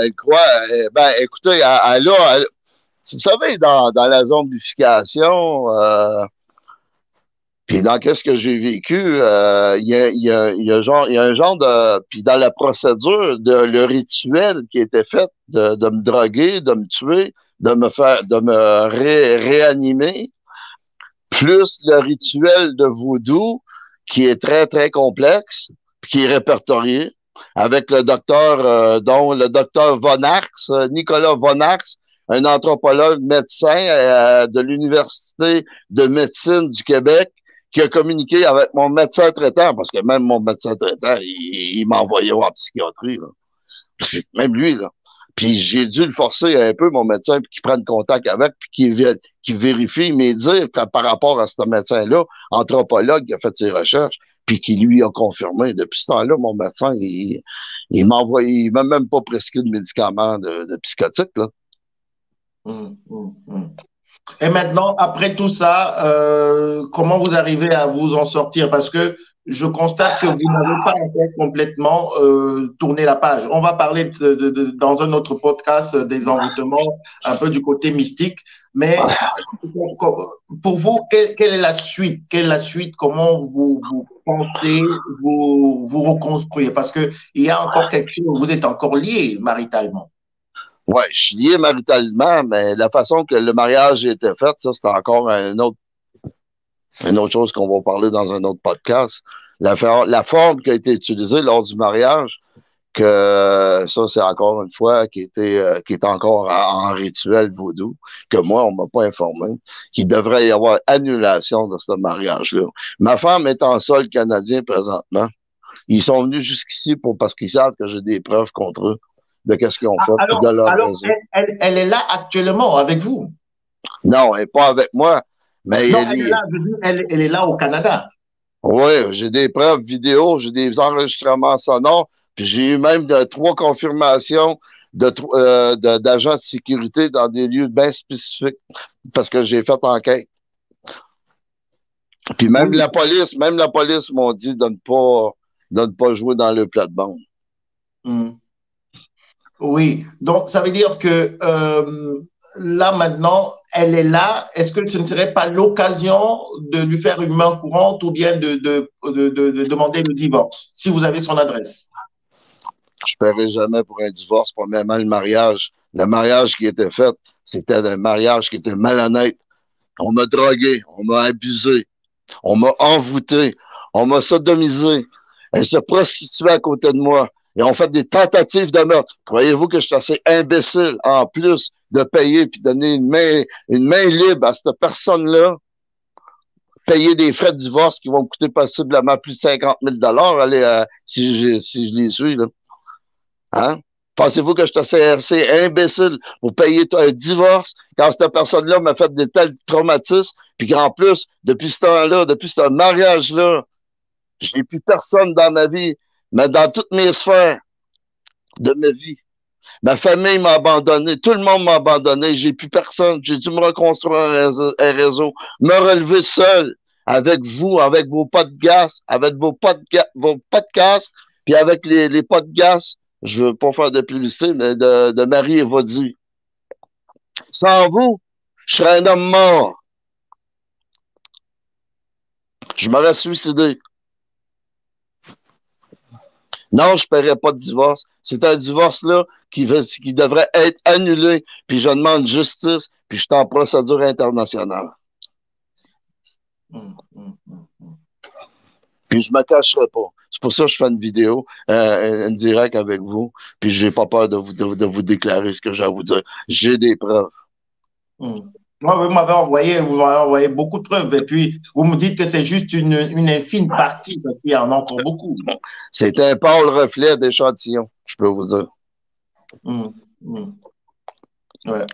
Speaker 2: elle croit. Ben, écoutez, vous savez, dans la zombification, puis dans qu'est-ce que j'ai vécu, il y a un genre de... Puis dans la procédure, le rituel qui était fait de me droguer, de me tuer, de me réanimer, plus le rituel de voodoo qui est très, très complexe, puis qui est répertorié, avec le docteur, dont le docteur Von Arx, Nicolas Von Arx, un anthropologue médecin de l'Université de médecine du Québec, qui a communiqué avec mon médecin traitant, parce que même mon médecin traitant, il m'envoyait en psychiatrie, là. Même lui, là. Puis j'ai dû le forcer un peu, mon médecin, puis qu'il prenne contact avec, puis qu'il vérifie mes dires par rapport à ce médecin-là, anthropologue qui a fait ses recherches, puis qui lui a confirmé. Depuis ce temps-là, mon médecin, il m'a même pas prescrit de médicaments de psychotiques, là.
Speaker 1: Et maintenant, après tout ça, comment vous arrivez à vous en sortir? Parce que je constate que vous n'avez pas encore complètement tourné la page. On va parler dans un autre podcast des envoûtements, un peu du côté mystique. Mais pour vous, quelle est la suite? Quelle est la suite? Comment vous pensez vous reconstruire? Parce qu'il y a encore quelque chose, vous êtes encore liés maritalement.
Speaker 2: Ouais, je suis lié maritalement, mais la façon que le mariage a été fait, ça, c'est encore une autre chose qu'on va parler dans un autre podcast. La forme qui a été utilisée lors du mariage, que ça, c'est encore une fois qui est encore en rituel vaudou, que moi, on m'a pas informé, qu'il devrait y avoir annulation de ce mariage-là. Ma femme est en sol canadien présentement. Ils sont venus jusqu'ici parce qu'ils savent que j'ai des preuves contre eux de qu'est-ce qu'ils ont fait,
Speaker 1: alors,
Speaker 2: de leur
Speaker 1: alors
Speaker 2: raison.
Speaker 1: elle est là actuellement avec vous?
Speaker 2: Non, elle n'est pas avec moi, mais
Speaker 1: non, elle est là, elle est là au Canada.
Speaker 2: Oui, j'ai des preuves vidéo, j'ai des enregistrements sonores, puis j'ai eu même 3 confirmations d'agents de sécurité dans des lieux bien spécifiques parce que j'ai fait enquête. Puis même la police m'ont dit de ne pas jouer dans le plate-bande.
Speaker 1: Oui, donc ça veut dire que là maintenant, elle est là, est-ce que ce ne serait pas l'occasion de lui faire une main courante ou bien de demander le divorce, si vous avez son adresse?
Speaker 2: Je ne paierai jamais pour un divorce, premièrement, le mariage. Le mariage qui était fait, c'était un mariage qui était malhonnête. On m'a drogué, on m'a abusé, on m'a envoûté, on m'a sodomisé. Elle se prostituait à côté de moi. Et on fait des tentatives de meurtre. Croyez-vous que je suis assez imbécile, en plus de payer puis donner une main libre à cette personne-là, payer des frais de divorce qui vont me coûter possiblement plus de 50 000 allez, si je les suis, là. Hein? Pensez-vous que je suis assez imbécile pour payer un divorce quand cette personne-là m'a fait de tels traumatismes, puis qu'en plus, depuis ce temps-là, depuis ce mariage-là, je n'ai plus personne dans ma vie, mais dans toutes mes sphères de ma vie. Ma famille m'a abandonné, tout le monde m'a abandonné, j'ai plus personne, j'ai dû me reconstruire un réseau, me relever seul avec vous, avec vos podcasts, avec vos podcasts, puis avec les podcasts, je veux pas faire de publicité, mais de Marie Evody. Sans vous, je serais un homme mort. Je m'aurais suicidé. Non, je ne paierai pas de divorce. C'est un divorce-là qui devrait être annulé, puis je demande justice, puis je suis en procédure internationale. Puis je ne me cacherai pas. C'est pour ça que je fais une vidéo, un direct avec vous, puis je n'ai pas peur de vous déclarer ce que j'ai à vous dire. J'ai des preuves.
Speaker 1: Moi, vous m'avez envoyé beaucoup de preuves, et puis vous me dites que c'est juste une infime partie, parce qu'il y en a encore beaucoup.
Speaker 2: C'est un pâle reflet d'échantillon, je peux vous dire.
Speaker 1: Ouais.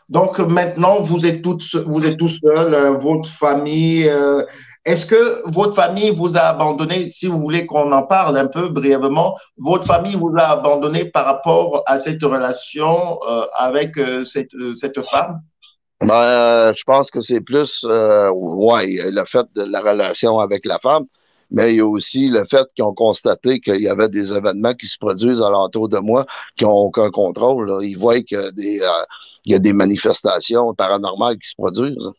Speaker 1: Donc maintenant, vous êtes tous seuls, votre famille. Est-ce que votre famille vous a abandonné, si vous voulez qu'on en parle un peu brièvement, votre famille vous a abandonné par rapport à cette relation avec cette femme?
Speaker 2: Je pense que c'est plus, le fait de la relation avec la femme, mais il y a aussi le fait qu'ils ont constaté qu'il y avait des événements qui se produisent alentour de moi qui n'ont aucun contrôle, là. Ils voient qu'il y a des manifestations paranormales qui se produisent.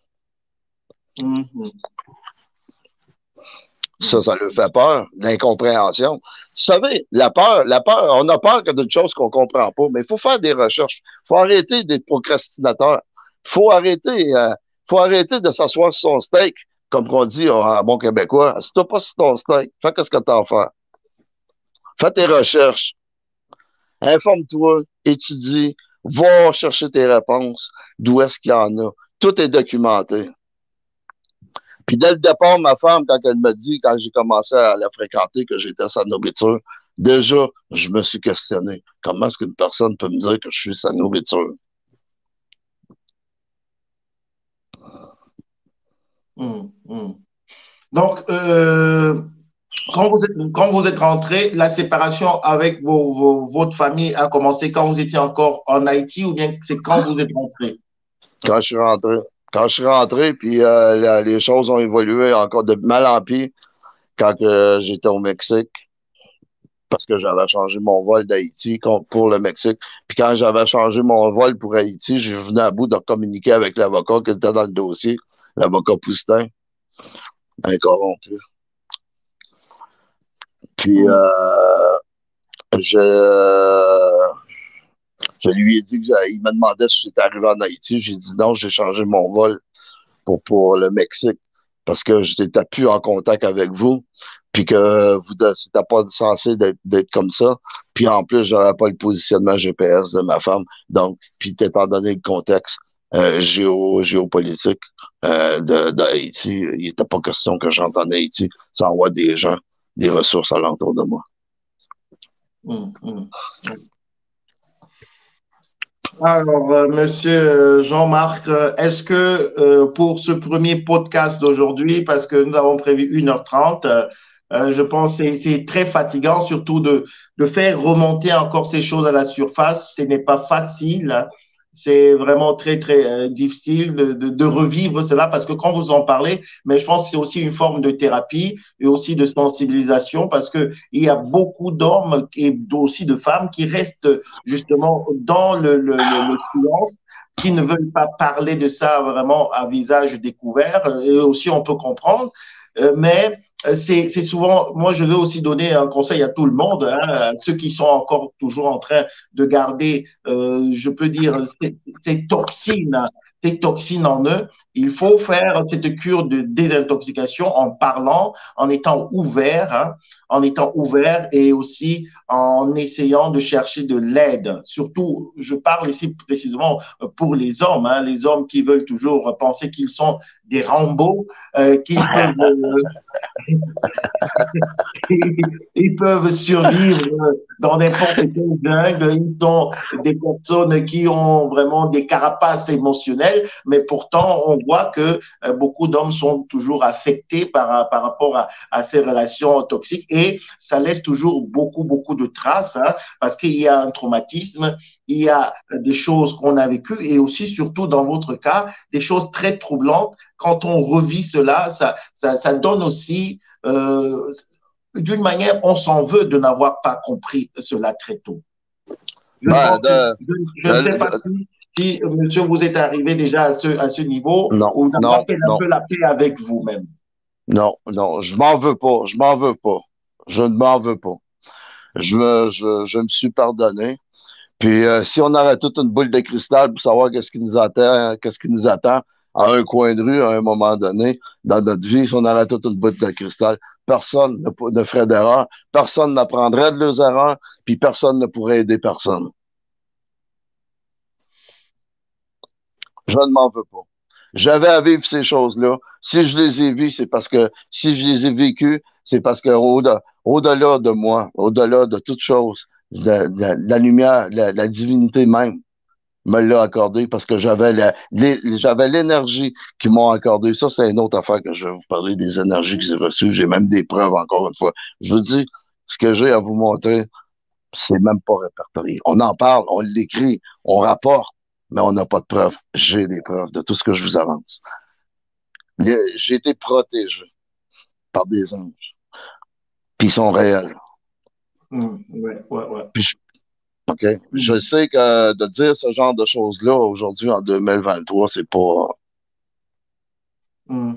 Speaker 2: Ça leur fait peur, l'incompréhension. Vous savez, la peur, on a peur que d'une chose qu'on ne comprend pas, mais il faut faire des recherches. Il faut arrêter d'être procrastinateur. Il faut arrêter de s'asseoir sur son steak, comme on dit en bon québécois. Si tu n'as pas sur ton steak, fais ce que tu as à faire. Fais tes recherches. Informe-toi, étudie, va chercher tes réponses, d'où est-ce qu'il y en a. Tout est documenté. Puis dès le départ, ma femme, quand elle m'a dit, quand j'ai commencé à la fréquenter, que j'étais sa nourriture, déjà, je me suis questionné. Comment est-ce qu'une personne peut me dire que je suis sa nourriture?
Speaker 1: Donc, quand vous êtes rentré, la séparation avec votre famille a commencé quand vous étiez encore en Haïti ou bien c'est quand vous êtes rentré?
Speaker 2: Quand je suis rentré. Quand je suis rentré, puis les choses ont évolué encore de mal en pis quand j'étais au Mexique, parce que j'avais changé mon vol d'Haïti pour le Mexique. Puis quand j'avais changé mon vol pour Haïti, je venais à bout de communiquer avec l'avocat qui était dans le dossier, l'avocat Poustin, incorrompu. Puis je lui ai dit il me demandait si j'étais arrivé en Haïti. J'ai dit non, j'ai changé mon vol pour le Mexique parce que je n'étais plus en contact avec vous, puis que c'était pas censé d'être comme ça. Puis en plus, j'avais pas le positionnement GPS de ma femme. Donc, puis étant donné le contexte géopolitique d'Haïti, il n'était pas question que j'entre en Haïti sans avoir des gens, des ressources alentour de moi.
Speaker 1: Alors, Monsieur Jean-Marc, est-ce que pour ce premier podcast d'aujourd'hui, parce que nous avons prévu 1h30, je pense que c'est très fatigant, surtout de faire remonter encore ces choses à la surface. Ce n'est pas facile. c'est vraiment très, très difficile de revivre cela parce que quand vous en parlez, mais je pense que c'est aussi une forme de thérapie et aussi de sensibilisation parce que il y a beaucoup d'hommes et aussi de femmes qui restent justement dans le silence, qui ne veulent pas parler de ça vraiment à visage découvert. Et aussi, on peut comprendre. Mais c'est souvent, moi je veux aussi donner un conseil à tout le monde, hein, à ceux qui sont encore toujours en train de garder, je peux dire, ces toxines en eux. Il faut faire cette cure de désintoxication en parlant, en étant ouvert, hein, en étant ouvert et aussi en essayant de chercher de l'aide. Surtout, je parle ici précisément pour hein, les hommes qui veulent toujours penser qu'ils sont des Rambo, qu'ils peuvent ils peuvent survivre dans n'importe quelle jungle. Ils sont des personnes qui ont vraiment des carapaces émotionnelles, mais pourtant, on voit que beaucoup d'hommes sont toujours affectés par rapport à ces relations toxiques et ça laisse toujours beaucoup, beaucoup de traces hein, parce qu'il y a un traumatisme, il y a des choses qu'on a vécues et aussi, surtout dans votre cas, des choses très troublantes. Quand on revit cela, ça donne aussi d'une manière, on s'en veut de n'avoir pas compris cela très tôt.
Speaker 2: Ben,
Speaker 1: Je ne sais pas si, monsieur, vous êtes arrivé déjà à ce niveau
Speaker 2: non,
Speaker 1: ou d'avoir
Speaker 2: non,
Speaker 1: fait un
Speaker 2: non,
Speaker 1: peu la paix avec vous-même.
Speaker 2: non, non, je m'en veux pas, je m'en veux pas. Je ne m'en veux pas. Je me suis pardonné. Puis si on aurait toute une boule de cristal pour savoir qu'est-ce qui nous attend à un coin de rue à un moment donné dans notre vie, si on aurait toute une boule de cristal, personne ne ferait d'erreur, personne n'apprendrait de leurs erreurs, puis personne ne pourrait aider personne. Je ne m'en veux pas. J'avais à vivre ces choses-là. Si je les ai vues, c'est parce que si je les ai vécues, c'est parce que au-delà de moi, au-delà de toute chose, la lumière, la divinité même me l'a accordé parce que j'avais l'énergie qu'ils m'ont accordé. Ça, c'est une autre affaire que je vais vous parler des énergies que j'ai reçues. J'ai même des preuves, encore une fois. Je vous dis, ce que j'ai à vous montrer, c'est même pas répertorié. On en parle, on l'écrit, on rapporte, mais on n'a pas de preuves. J'ai des preuves de tout ce que je vous avance. J'ai été protégé par des anges, puis ils sont réels.
Speaker 1: Ouais, ouais, ouais.
Speaker 2: Puis OK. Je sais que de dire ce genre de choses-là aujourd'hui, en 2023, c'est pas.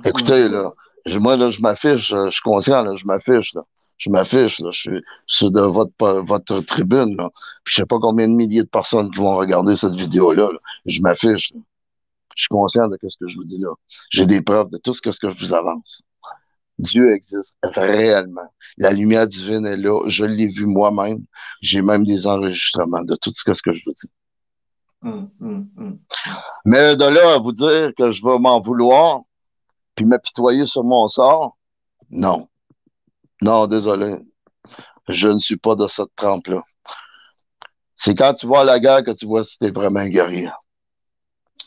Speaker 2: Écoutez, là, moi, là, je m'affiche, je suis conscient, là, je m'affiche, là. Je m'affiche, là, je suis de votre tribune, là. Puis je sais pas combien de milliers de personnes qui vont regarder cette vidéo-là, là. Je m'affiche, là. Je suis conscient de ce que je vous dis là. J'ai des preuves de tout ce que je vous avance. Dieu existe réellement. La lumière divine est là. Je l'ai vu moi-même. J'ai même des enregistrements de tout ce que je vous dis. Mais de là à vous dire que je vais m'en vouloir puis m'apitoyer sur mon sort, non. Non, désolé. Je ne suis pas de cette trempe-là. C'est quand tu vois la guerre que tu vois si tu es vraiment un guerrier.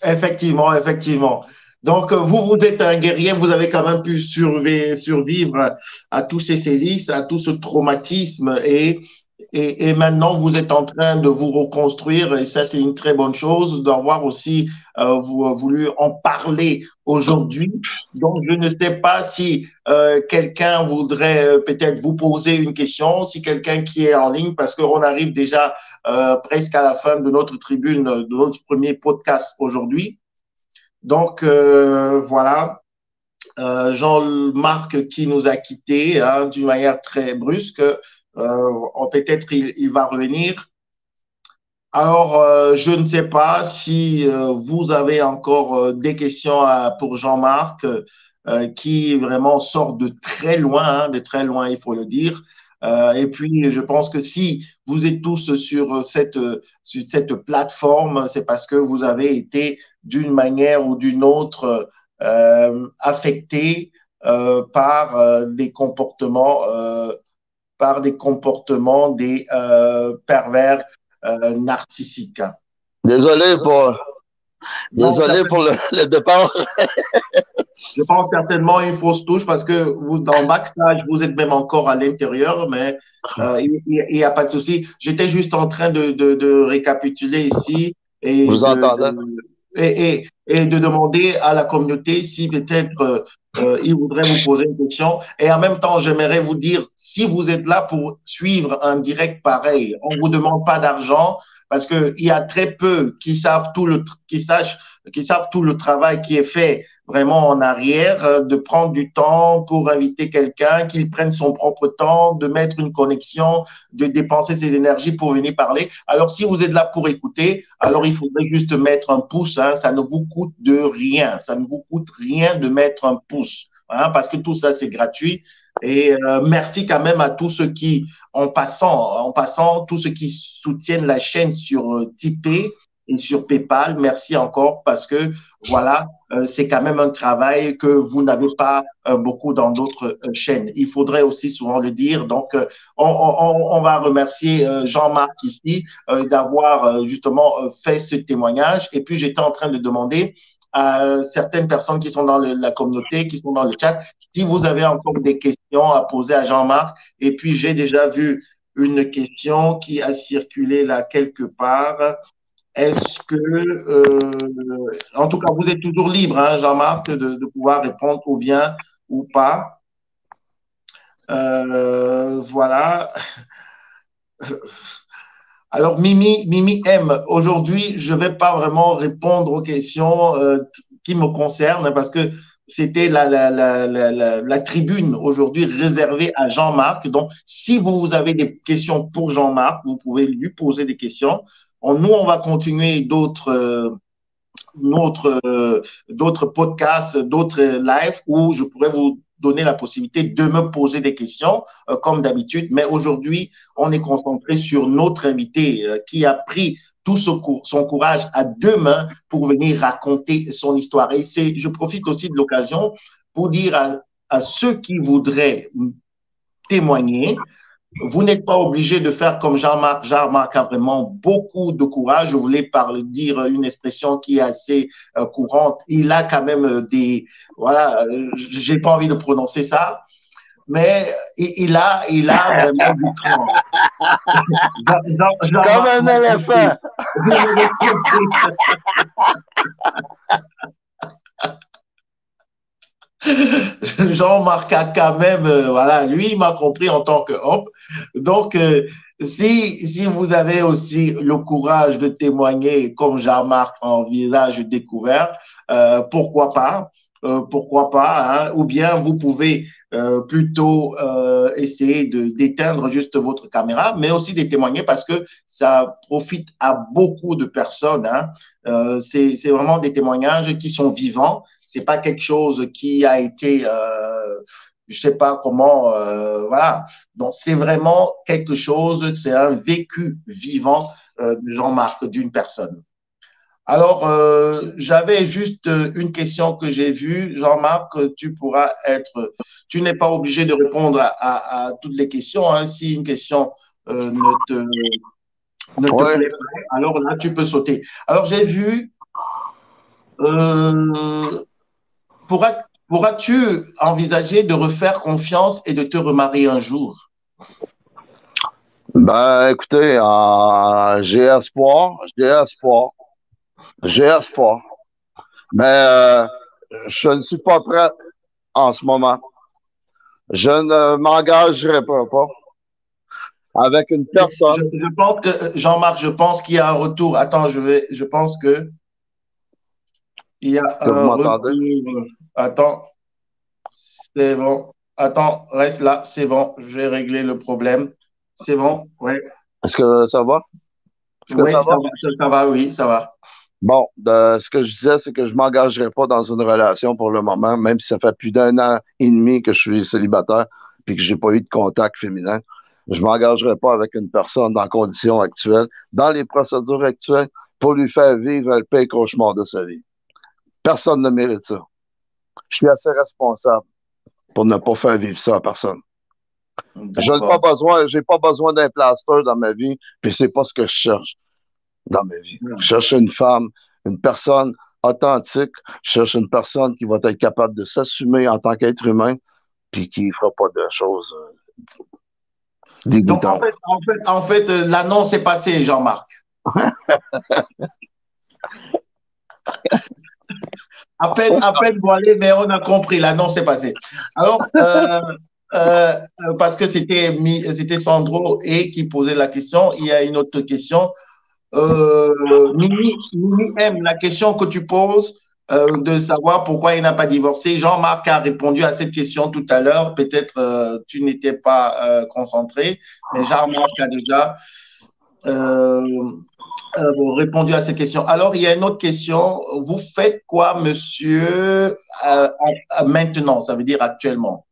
Speaker 1: Effectivement, effectivement. Donc, vous, vous êtes un guerrier, vous avez quand même pu survivre à tous ces sévices, à tout ce traumatisme et maintenant vous êtes en train de vous reconstruire et ça, c'est une très bonne chose d'avoir aussi voulu en parler aujourd'hui. Donc, je ne sais pas si quelqu'un voudrait peut-être vous poser une question, si quelqu'un qui est en ligne, parce qu'on arrive déjà presque à la fin de notre tribune, de notre premier podcast aujourd'hui. Donc, voilà, Jean-Marc qui nous a quittés hein, d'une manière très brusque, peut-être il va revenir. Alors, je ne sais pas si vous avez encore des questions pour Jean-Marc, qui vraiment sort de très loin, il faut le dire. Et puis, je pense que si vous êtes tous sur cette plateforme, c'est parce que vous avez été d'une manière ou d'une autre affectés par des comportements des pervers narcissiques.
Speaker 2: Désolé pour le départ.
Speaker 1: Je pense certainement une fausse touche parce que vous, dans le backstage, vous êtes même encore à l'intérieur, mais il n'y a pas de souci. J'étais juste en train de récapituler ici. et
Speaker 2: Vous entendez?
Speaker 1: et de demander à la communauté si peut-être ils voudraient vous poser une question. Et en même temps, j'aimerais vous dire, si vous êtes là pour suivre un direct pareil, on ne vous demande pas d'argent parce qu'il y a très peu qui savent qui savent tout le travail qui est fait vraiment en arrière, de prendre du temps pour inviter quelqu'un, qu'il prenne son propre temps, de mettre une connexion, de dépenser ses énergies pour venir parler. Alors, si vous êtes là pour écouter, alors il faudrait juste mettre un pouce. Hein, ça ne vous coûte de rien. Ça ne vous coûte rien de mettre un pouce. Hein, parce que tout ça, c'est gratuit. Et merci quand même à tous ceux qui, en passant, tous ceux qui soutiennent la chaîne sur Tipeee et sur PayPal. Merci encore parce que voilà, c'est quand même un travail que vous n'avez pas beaucoup dans d'autres chaînes. Il faudrait aussi souvent le dire. Donc, on va remercier Jean-Marc ici d'avoir justement fait ce témoignage. Et puis, j'étais en train de demander à certaines personnes qui sont dans la communauté, qui sont dans le chat, si vous avez encore des questions à poser à Jean-Marc. Et puis, j'ai déjà vu une question qui a circulé là quelque part. Est-ce que, en tout cas, vous êtes toujours libre, hein, Jean-Marc, de pouvoir répondre ou bien ou pas. Voilà. Alors, Mimi M, aujourd'hui, je ne vais pas vraiment répondre aux questions qui me concernent parce que c'était la tribune aujourd'hui réservée à Jean-Marc. Donc, si vous avez des questions pour Jean-Marc, vous pouvez lui poser des questions. Nous, on va continuer d'autres podcasts, d'autres lives où je pourrais vous donner la possibilité de me poser des questions, comme d'habitude. Mais aujourd'hui, on est concentré sur notre invité qui a pris tout son courage à deux mains pour venir raconter son histoire. Et je profite aussi de l'occasion pour dire à ceux qui voudraient témoigner, vous n'êtes pas obligé de faire comme Jean-Marc. Jean-Marc a vraiment beaucoup de courage. Je voulais dire une expression qui est assez courante. Il a quand même voilà, j'ai pas envie de prononcer ça, mais il a vraiment du cran.
Speaker 2: Comme un éléphant.
Speaker 1: Jean-Marc a quand même, voilà, lui, il m'a compris en tant qu'homme. Donc, si vous avez aussi le courage de témoigner comme Jean-Marc en visage découvert, pourquoi pas? Pourquoi pas, hein? Ou bien vous pouvez plutôt essayer d'éteindre juste votre caméra, mais aussi de témoigner parce que ça profite à beaucoup de personnes. Hein. C'est vraiment des témoignages qui sont vivants. C'est pas quelque chose qui a été, je sais pas comment, voilà. Donc c'est vraiment quelque chose, c'est un vécu vivant de Jean-Marc d'une personne. Alors, j'avais juste une question que j'ai vue. Jean-Marc, tu n'es pas obligé de répondre à toutes les questions. Hein. Si une question ne te plaît pas, alors là, tu peux sauter. Alors, j'ai vu, euh, pourras-tu envisager de refaire confiance et de te remarier un jour?
Speaker 2: Ben, écoutez, j'ai espoir, j'ai espoir. Mais je ne suis pas prêt en ce moment. Je ne m'engagerai pas avec une personne.
Speaker 1: Je pense que, Jean-Marc, je pense qu'il y a un retour. Attends, je pense que il y a
Speaker 2: Que vous
Speaker 1: un
Speaker 2: m'entendez?
Speaker 1: retour. Attends, c'est bon. Attends, reste là, c'est bon. Je vais régler le problème. C'est bon, oui.
Speaker 2: Est-ce que ça va? Est-ce que
Speaker 1: Oui,
Speaker 2: ça va?
Speaker 1: ça va, oui, ça va.
Speaker 2: Bon, ce que je disais, c'est que je m'engagerai pas dans une relation pour le moment, même si ça fait plus d'un an et demi que je suis célibataire et que j'ai pas eu de contact féminin. Je m'engagerai pas avec une personne dans les conditions actuelles, dans les procédures actuelles, pour lui faire vivre le pire cauchemar de sa vie. Personne ne mérite ça. Je suis assez responsable pour ne pas faire vivre ça à personne. Je n'ai pas
Speaker 1: D'accord.
Speaker 2: besoin, j'ai pas besoin d'un plaster dans ma vie, puis c'est pas ce que je cherche dans ma vie. Je cherche une femme, une personne authentique. Je cherche une personne qui va être capable de s'assumer en tant qu'être humain, puis qui ne fera pas de choses
Speaker 1: Donc,
Speaker 2: dégoûtantes.
Speaker 1: l'annonce est passée, Jean-Marc. À peine voilé, mais on a compris. L'annonce est passée. Alors, euh, parce que c'était Sandro et qui posait la question, il y a une autre question. Mimi M, la question que tu poses de savoir pourquoi il n'a pas divorcé. Jean-Marc a répondu à cette question tout à l'heure. Peut-être tu n'étais pas concentré, mais Jean-Marc a déjà euh, répondu à ces questions. Alors, il y a une autre question. Vous faites quoi, monsieur, maintenant? Ça veut dire actuellement.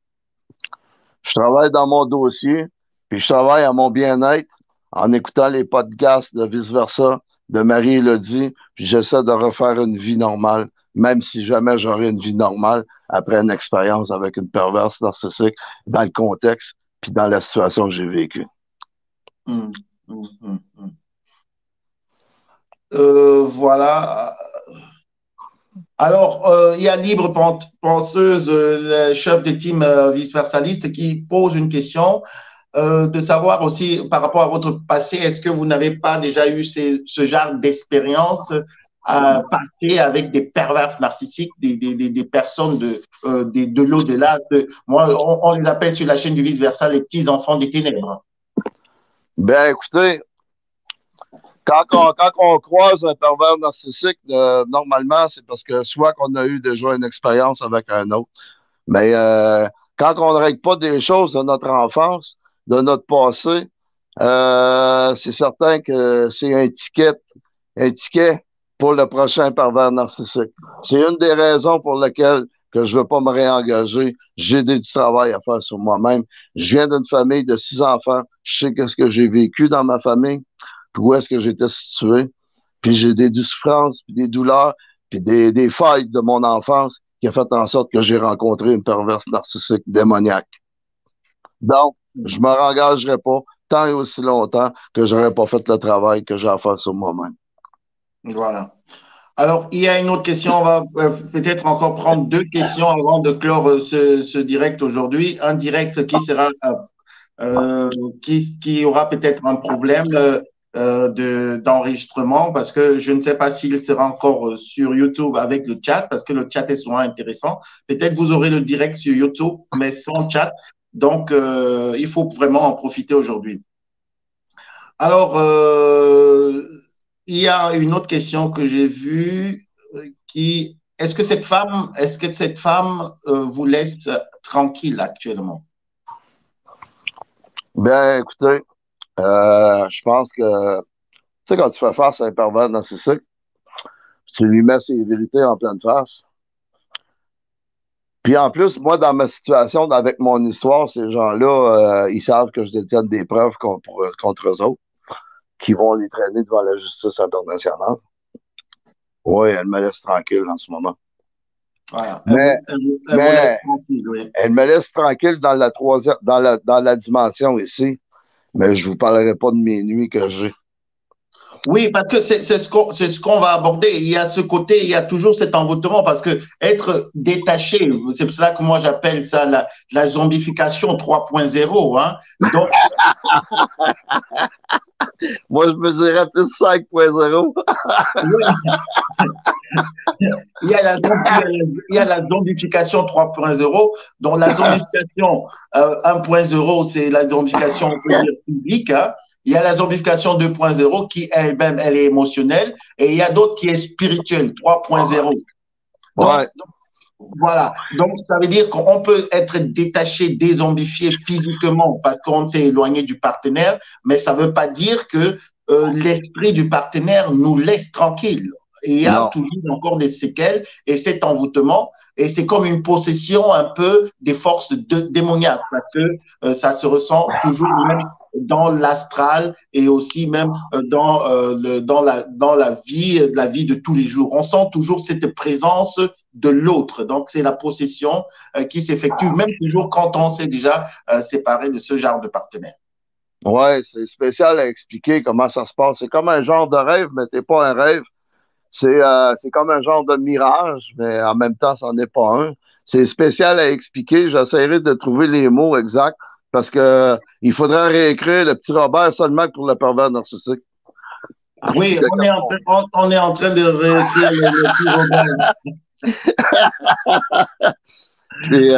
Speaker 2: Je travaille dans mon dossier, puis je travaille à mon bien-être en écoutant les podcasts de vice-versa de Marie-Élodie, puis j'essaie de refaire une vie normale, même si jamais j'aurai une vie normale après une expérience avec une perverse narcissique dans le contexte, puis dans la situation que j'ai vécue.
Speaker 1: Hum, hum, hum, hum. Voilà. Alors, il y a Libre Penseuse, le chef de team vice-versaliste, qui pose une question de savoir aussi par rapport à votre passé, est-ce que vous n'avez pas déjà eu ce genre d'expérience passée avec des pervers narcissiques, des personnes de l'au-delà? Moi, on les appelle sur la chaîne du vice-versa les petits enfants des ténèbres.
Speaker 2: Ben, écoutez, quand on croise un pervers narcissique, normalement, c'est parce que soit qu'on a eu déjà une expérience avec un autre, mais quand on ne règle pas des choses de notre enfance, de notre passé, c'est certain que c'est un ticket pour le prochain pervers narcissique. C'est une des raisons pour lesquelles que je veux pas me réengager. J'ai du travail à faire sur moi-même. Je viens d'une famille de 6 enfants. Je sais qu'est-ce que j'ai vécu dans ma famille, puis où est-ce que j'étais situé. Puis j'ai des souffrances, puis des douleurs, puis des failles de mon enfance qui a fait en sorte que j'ai rencontré une perverse narcissique démoniaque. Donc, je me réengagerai pas tant et aussi longtemps que j'aurais pas fait le travail que j'ai à faire sur moi-même.
Speaker 1: Voilà. Alors, il y a une autre question. On va peut-être encore prendre deux questions avant de clore ce direct aujourd'hui. Un direct qui sera qui aura peut-être un problème d'enregistrement parce que je ne sais pas s'il sera encore sur YouTube avec le chat parce que le chat est souvent intéressant. Peut-être vous aurez le direct sur YouTube, mais sans chat. Donc, il faut vraiment en profiter aujourd'hui. Alors, il y a une autre question que j'ai vue qui, est-ce que cette femme vous laisse tranquille actuellement?
Speaker 2: Bien, écoutez, je pense que, tu sais, quand tu fais face à un pervers narcissique, tu lui mets ses vérités en pleine face. Puis en plus, moi, dans ma situation, avec mon histoire, ces gens-là, ils savent que je détiens des preuves contre eux autres, qui vont les traîner devant la justice internationale. Oui, elle me laisse tranquille en ce moment.
Speaker 1: Voilà.
Speaker 2: Mais,
Speaker 1: Elle vous laisse tranquille, oui.
Speaker 2: elle me laisse tranquille dans la troisième, dans la dimension ici, mais je vous parlerai pas de mes nuits que j'ai.
Speaker 1: Oui, parce que c'est ce qu'on va aborder. Il y a ce côté, il y a toujours cet envoûtement parce que être détaché, c'est pour ça que moi j'appelle ça la zombification 3.0. Hein. Donc,
Speaker 2: Moi, je me dirais plus 5.0.
Speaker 1: il y a la zombification 3.0. Donc, la zombification 1.0, c'est la zombification publique. Hein. Il y a la zombification 2.0 qui elle-même, elle est émotionnelle. Et il y a d'autres qui est spirituelle, 3.0. Donc,
Speaker 2: Ouais.
Speaker 1: voilà. Donc, ça veut dire qu'on peut être détaché, désombifié physiquement parce qu'on s'est éloigné du partenaire, mais ça ne veut pas dire que l'esprit du partenaire nous laisse tranquille. Et il y a toujours encore des séquelles et cet envoûtement. Et c'est comme une possession un peu des forces démoniaques parce que ça se ressent toujours même dans l'astral et aussi même dans la vie de tous les jours. On sent toujours cette présence de l'autre. Donc, c'est la possession qui s'effectue même toujours quand on s'est déjà séparé de ce genre de partenaire.
Speaker 2: Ouais, c'est spécial à expliquer comment ça se passe. C'est comme un genre de rêve, mais c'est pas un rêve. C'est comme un genre de mirage, mais en même temps, ça n'en est pas un. C'est spécial à expliquer. J'essaierai de trouver les mots exacts parce que il faudrait réécrire le petit Robert seulement pour le pervers narcissique.
Speaker 1: Oui, on est en train de réécrire le petit Robert.
Speaker 2: Puis,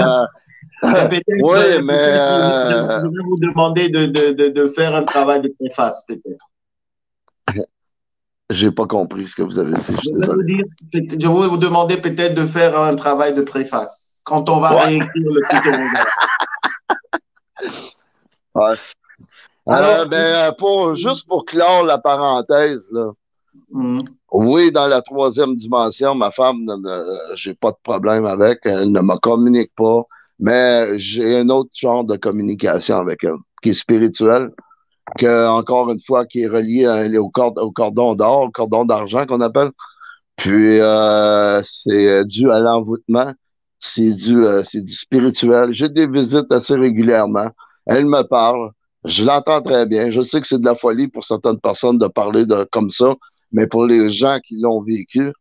Speaker 1: Et peut-être,
Speaker 2: oui, mais
Speaker 1: je vais vous demander de faire un travail de préface, peut-être.
Speaker 2: j'ai pas compris ce que vous avez dit, je suis désolé.
Speaker 1: Je vais vous demander peut-être de faire un travail de préface quand on va
Speaker 2: Ouais,
Speaker 1: réécrire le petit Robert.
Speaker 2: ouais.
Speaker 1: Alors,
Speaker 2: Juste pour clore la parenthèse, là, oui, dans la troisième dimension, ma femme, j'ai pas de problème avec, elle ne me communique pas, mais j'ai un autre genre de communication avec elle, qui est spirituelle, encore une fois, qui est relié au cordon d'or, au cordon d'argent qu'on appelle. Puis, c'est dû à l'envoûtement, c'est du spirituel. J'ai des visites assez régulièrement. Elle me parle. Je l'entends très bien. Je sais que c'est de la folie pour certaines personnes de parler comme ça, mais pour les gens qui l'ont vécu,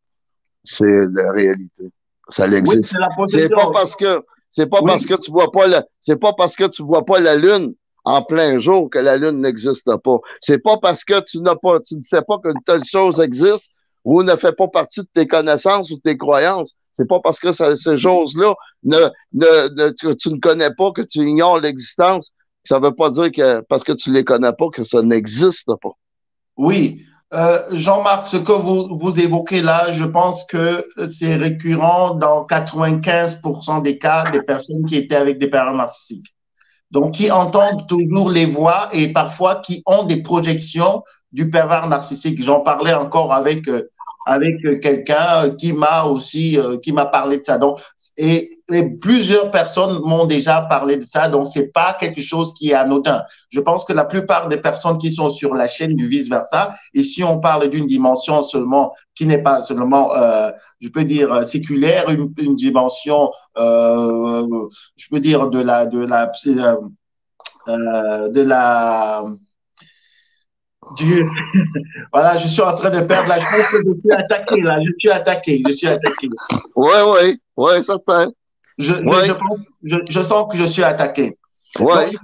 Speaker 2: c'est la réalité. Ça
Speaker 1: oui,
Speaker 2: existe.
Speaker 1: c'est la
Speaker 2: C'est pas
Speaker 1: possession.
Speaker 2: parce que, c'est pas
Speaker 1: Oui,
Speaker 2: parce que tu vois pas c'est pas parce que tu vois pas la lune en plein jour que la lune n'existe pas. C'est pas parce que tu ne sais pas qu'une telle chose existe ou ne fait pas partie de tes connaissances ou de tes croyances. C'est pas parce que ces choses-là tu ne connais pas, que tu ignores l'existence. Ça veut pas dire que parce que tu les connais pas que ça n'existe pas.
Speaker 1: oui. Jean-Marc, ce que vous évoquez là, je pense que c'est récurrent dans 95% des cas des personnes qui étaient avec des parents narcissiques. Donc, qui entendent toujours les voix et parfois qui ont des projections du pervers narcissique. J'en parlais encore avec quelqu'un qui m'a aussi qui m'a parlé de ça. Donc, et plusieurs personnes m'ont déjà parlé de ça. Donc, c'est pas quelque chose qui est anodin. Je pense que la plupart des personnes qui sont sur la chaîne du vice versa, et si on parle d'une dimension seulement qui n'est pas seulement, je peux dire séculaire, une dimension, je peux dire de la Dieu. Voilà, je suis en train de perdre la chance que je suis attaqué là. Je suis attaqué.
Speaker 2: Oui, oui, oui, certain. Oui,
Speaker 1: Je sens que je suis attaqué. Donc,
Speaker 2: oui.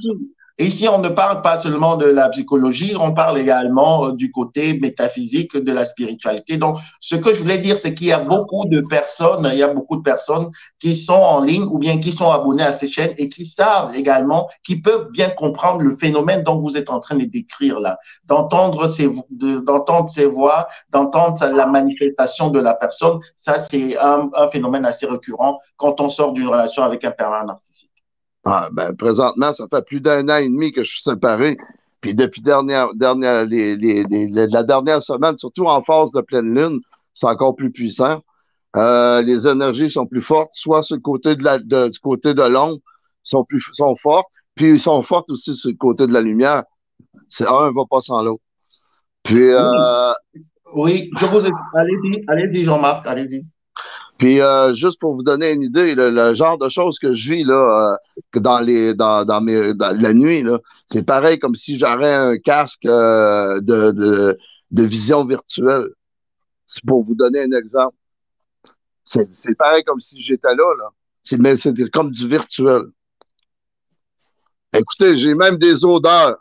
Speaker 1: ici, on ne parle pas seulement de la psychologie, on parle également du côté métaphysique de la spiritualité. Donc, ce que je voulais dire, c'est qu'il y a beaucoup de personnes, qui sont en ligne ou bien qui sont abonnées à ces chaînes et qui savent également, qui peuvent bien comprendre le phénomène dont vous êtes en train de décrire là, d'entendre ces voix, d'entendre la manifestation de la personne. Ça, c'est un phénomène assez récurrent quand on sort d'une relation avec un pervers narcissique.
Speaker 2: Ah, ben, présentement, ça fait plus d'un an et demi que je suis séparé. Puis depuis la dernière semaine, surtout en phase de pleine lune, c'est encore plus puissant. Les énergies sont plus fortes, soit sur le côté du côté de l'ombre, sont fortes, puis ils sont fortes aussi sur le côté de la lumière. C'est un va pas sans l'autre. Puis
Speaker 1: Oui, oui, allez-y, Jean-Marc, allez-y.
Speaker 2: Puis juste pour vous donner une idée, le genre de choses que je vis là, que dans la nuit, là, c'est pareil comme si j'aurais un casque de vision virtuelle. C'est pour vous donner un exemple. C'est pareil comme si j'étais là. Mais c'est comme du virtuel. Écoutez, j'ai même des odeurs.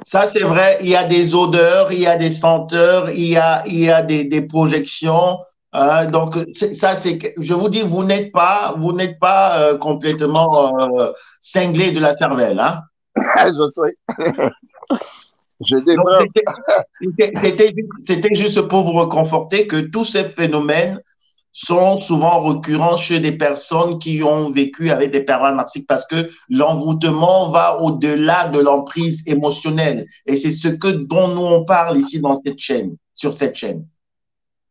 Speaker 1: Ça, c'est vrai, il y a des odeurs, il y a des senteurs, il y a des projections. Donc, ça, je vous dis, vous n'êtes pas complètement cinglé de la cervelle. Hein?
Speaker 2: Je sais. J'ai des
Speaker 1: Donc,
Speaker 2: preuves.
Speaker 1: c'était juste pour vous reconforter que tous ces phénomènes sont souvent récurrents chez des personnes qui ont vécu avec des pervers narcissiques parce que l'envoûtement va au-delà de l'emprise émotionnelle. Et c'est dont nous on parle ici dans cette chaîne, sur cette chaîne.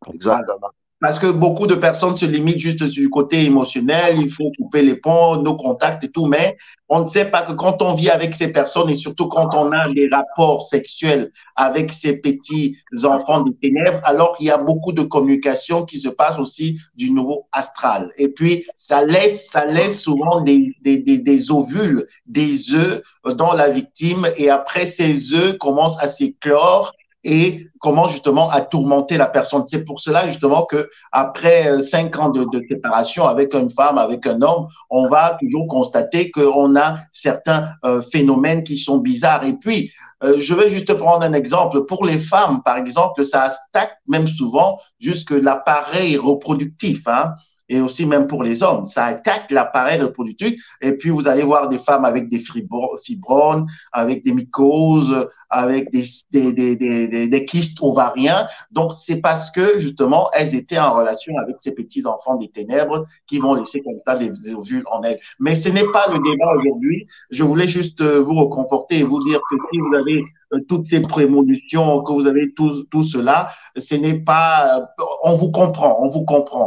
Speaker 1: Voilà.
Speaker 2: Exactement.
Speaker 1: Parce que beaucoup de personnes se limitent juste sur le côté émotionnel, il faut couper les ponts, nos contacts et tout, mais on ne sait pas que quand on vit avec ces personnes et surtout quand on a des rapports sexuels avec ces petits enfants des ténèbres, alors il y a beaucoup de communication qui se passe aussi du niveau astral. Et puis, ça laisse souvent des ovules, des œufs dans la victime et après ces œufs commencent à s'éclore et comment justement à tourmenter la personne. C'est pour cela justement que après 5 ans de séparation avec une femme, avec un homme, on va toujours constater qu'on a certains phénomènes qui sont bizarres. Et puis, je vais juste prendre un exemple. Pour les femmes, par exemple, ça attaque même souvent jusque l'appareil reproductif, hein, et aussi même pour les hommes. Ça attaque l'appareil reproductif. Et puis, vous allez voir des femmes avec des fibromes, avec des mycoses, avec des kystes ovariens. Donc, c'est parce que, justement, elles étaient en relation avec ces petits enfants des ténèbres qui vont laisser comme ça des ovules en elles. Mais ce n'est pas le débat aujourd'hui. Je voulais juste vous reconforter et vous dire que si vous avez toutes ces prémonitions, que vous avez tout cela, ce n'est pas, on vous comprend en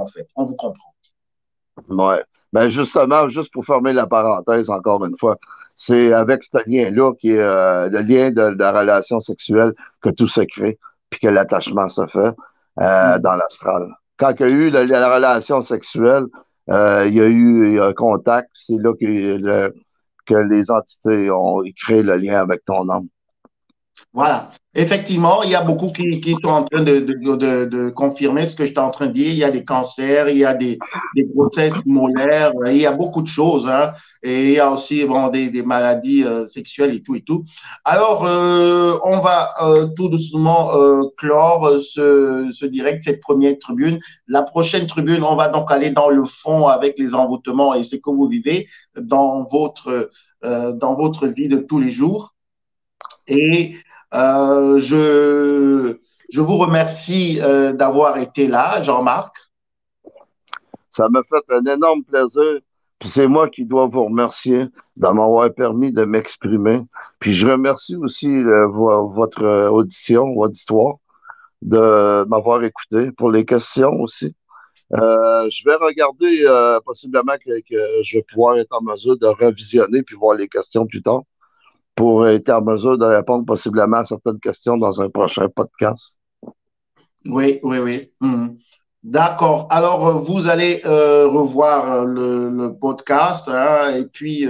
Speaker 1: fait, on vous comprend.
Speaker 2: Ouais. Ben justement, juste pour fermer la parenthèse encore une fois, c'est avec ce lien-là qui est le lien de la relation sexuelle que tout se crée, puis que l'attachement se fait dans l'astral. Quand il y a eu la relation sexuelle, il y a un contact, c'est là que les entités ont créé le lien avec ton âme.
Speaker 1: Voilà. Effectivement, il y a beaucoup qui sont en train de confirmer ce que j'étais en train de dire. Il y a des cancers, il y a des grossesses molaires, il y a beaucoup de choses, hein. Et il y a aussi bon, des maladies sexuelles et tout et tout. Alors, on va tout doucement clore ce direct, cette première tribune. La prochaine tribune, on va donc aller dans le fond avec les envoûtements et ce que vous vivez dans votre vie de tous les jours. Et je vous remercie d'avoir été là, Jean-Marc.
Speaker 2: Ça m'a fait un énorme plaisir. Puis c'est moi qui dois vous remercier de m'avoir permis de m'exprimer. Puis je remercie aussi votre auditoire, de m'avoir écouté pour les questions aussi. Je vais regarder possiblement que je vais pouvoir être en mesure de revisionner puis voir les questions plus tard pour être en mesure de répondre possiblement à certaines questions dans un prochain podcast.
Speaker 1: Oui, oui, oui. Mhm. D'accord. Alors, vous allez revoir le podcast, hein, et puis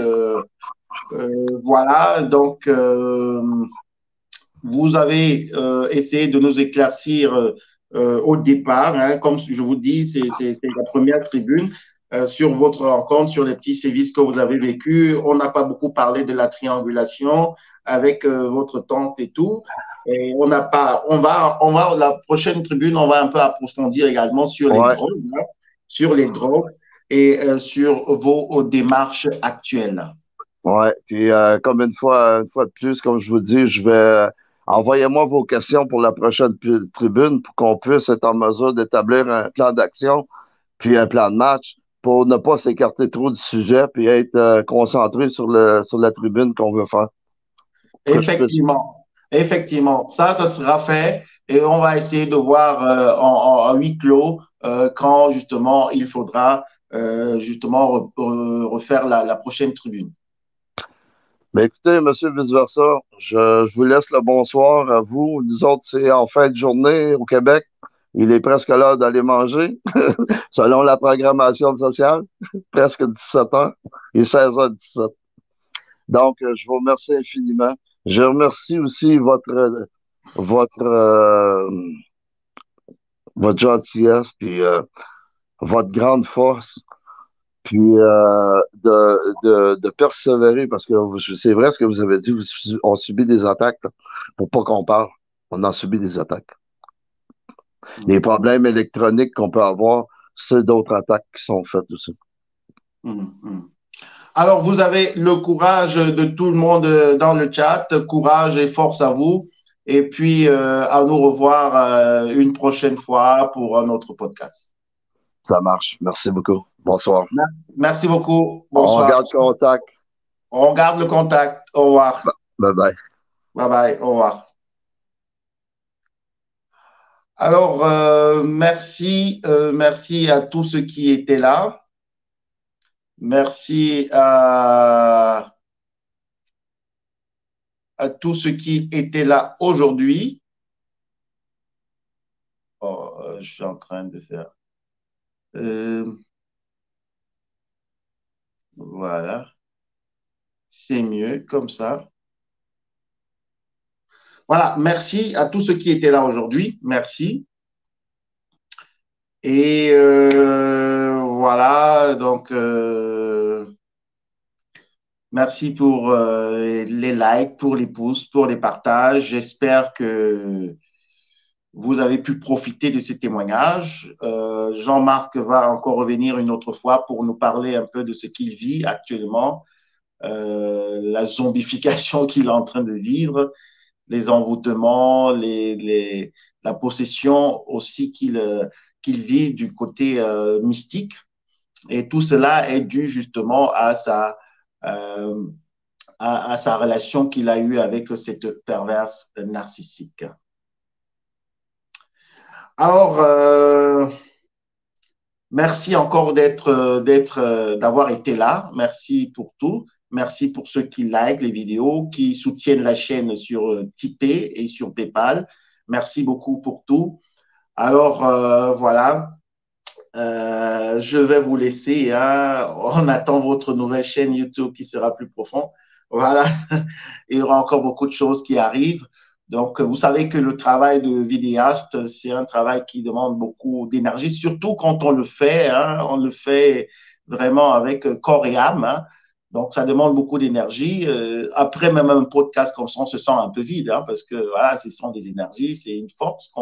Speaker 1: voilà. Donc, vous avez essayé de nous éclaircir au départ, hein, comme je vous dis, c'est la première tribune sur votre rencontre, sur les petits sévices que vous avez vécus. On n'a pas beaucoup parlé de la triangulation avec votre tante et tout. Et on n'a pas, la prochaine tribune, on va un peu approfondir également
Speaker 2: Ouais,
Speaker 1: sur les drogues et sur vos démarches actuelles.
Speaker 2: ouais. Puis comme une fois de plus, comme je vous dis, je vais envoyez-moi vos questions pour la prochaine tribune pour qu'on puisse être en mesure d'établir un plan d'action puis un plan de match pour ne pas s'écarter trop du sujet puis être concentré sur sur la tribune qu'on veut faire. Pour que je puisse.
Speaker 1: Effectivement, effectivement, ça sera fait et on va essayer de voir en huis clos quand justement il faudra justement refaire la prochaine tribune.
Speaker 2: Mais écoutez, monsieur vice-versa, je vous laisse le bonsoir à vous. Nous autres, c'est en fin de journée au Québec. Il est presque l'heure d'aller manger, selon la programmation sociale. Presque 17 heures. Il est 16h17. Donc, je vous remercie infiniment. Je remercie aussi votre, votre gentillesse, puis votre grande force, puis de persévérer, parce que c'est vrai ce que vous avez dit, on subit des attaques, là, pour pas qu'on parle. On a subi des attaques. Les
Speaker 1: Mhm.
Speaker 2: problèmes électroniques qu'on peut avoir, c'est d'autres attaques qui sont faites aussi.
Speaker 1: Mhm. Mhm. Alors, vous avez le courage de tout le monde dans le chat. Courage et force à vous. Et puis, à nous revoir une prochaine fois pour un autre podcast.
Speaker 2: Ça marche. Merci beaucoup. Bonsoir.
Speaker 1: Merci beaucoup.
Speaker 2: On
Speaker 1: Bonsoir.
Speaker 2: garde contact.
Speaker 1: On garde le contact. Au revoir.
Speaker 2: Bye bye.
Speaker 1: Bye bye. Au revoir. Alors, merci à tous ceux qui étaient là. Merci à tous ceux qui étaient là aujourd'hui. Oh, je suis en train de faire. Euh, voilà, c'est mieux comme ça. Voilà, merci à tous ceux qui étaient là aujourd'hui. Merci. Et voilà, donc merci pour les likes, pour les pouces, pour les partages. J'espère que vous avez pu profiter de ces témoignages. Jean-Marc va encore revenir une autre fois pour nous parler un peu de ce qu'il vit actuellement, la zombification qu'il est en train de vivre, les envoûtements, la possession aussi qu'il vit du côté mystique. Et tout cela est dû justement euh, à sa relation qu'il a eue avec cette perverse narcissique. Alors, merci encore d'avoir été là. Merci pour tout. Merci pour ceux qui likent les vidéos, qui soutiennent la chaîne sur Tipeee et sur PayPal. Merci beaucoup pour tout. Alors, voilà. Je vais vous laisser. Hein. On attend votre nouvelle chaîne YouTube qui sera plus profonde. Voilà. Il y aura encore beaucoup de choses qui arrivent. Donc, vous savez que le travail de vidéaste, c'est un travail qui demande beaucoup d'énergie, surtout quand on le fait. Hein. On le fait vraiment avec corps et âme. Hein. Donc, ça demande beaucoup d'énergie. Après, même un podcast comme ça, on se sent un peu vide, hein, parce que voilà, ce sont des énergies, c'est une force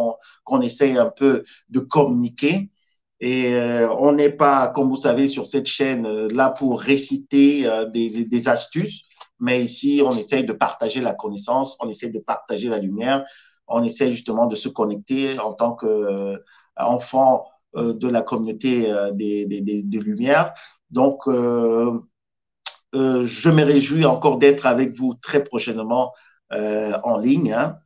Speaker 1: qu'on essaye un peu de communiquer. Et on n'est pas, comme vous savez, sur cette chaîne là pour réciter des astuces, mais ici, on essaye de partager la connaissance, on essaye de partager la lumière, on essaye justement de se connecter en tant qu'enfant de la communauté des Lumières. Donc, je me réjouis encore d'être avec vous très prochainement en ligne. Hein,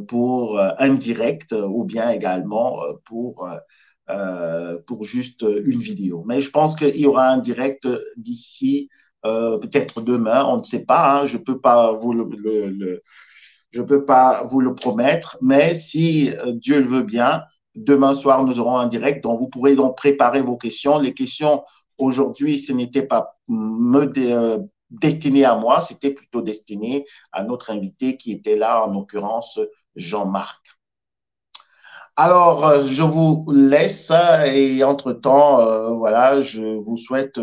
Speaker 1: pour un direct ou bien également pour juste une vidéo. Mais je pense qu'il y aura un direct d'ici peut-être demain, on ne sait pas, hein, je peux pas vous je peux pas vous le promettre, mais si Dieu le veut bien, demain soir, nous aurons un direct dont vous pourrez donc préparer vos questions. Les questions aujourd'hui, ce n'était pas destiné à moi, c'était plutôt destiné à notre invité qui était là, en l'occurrence Jean-Marc. Alors, je vous laisse et entre-temps, voilà, je vous souhaite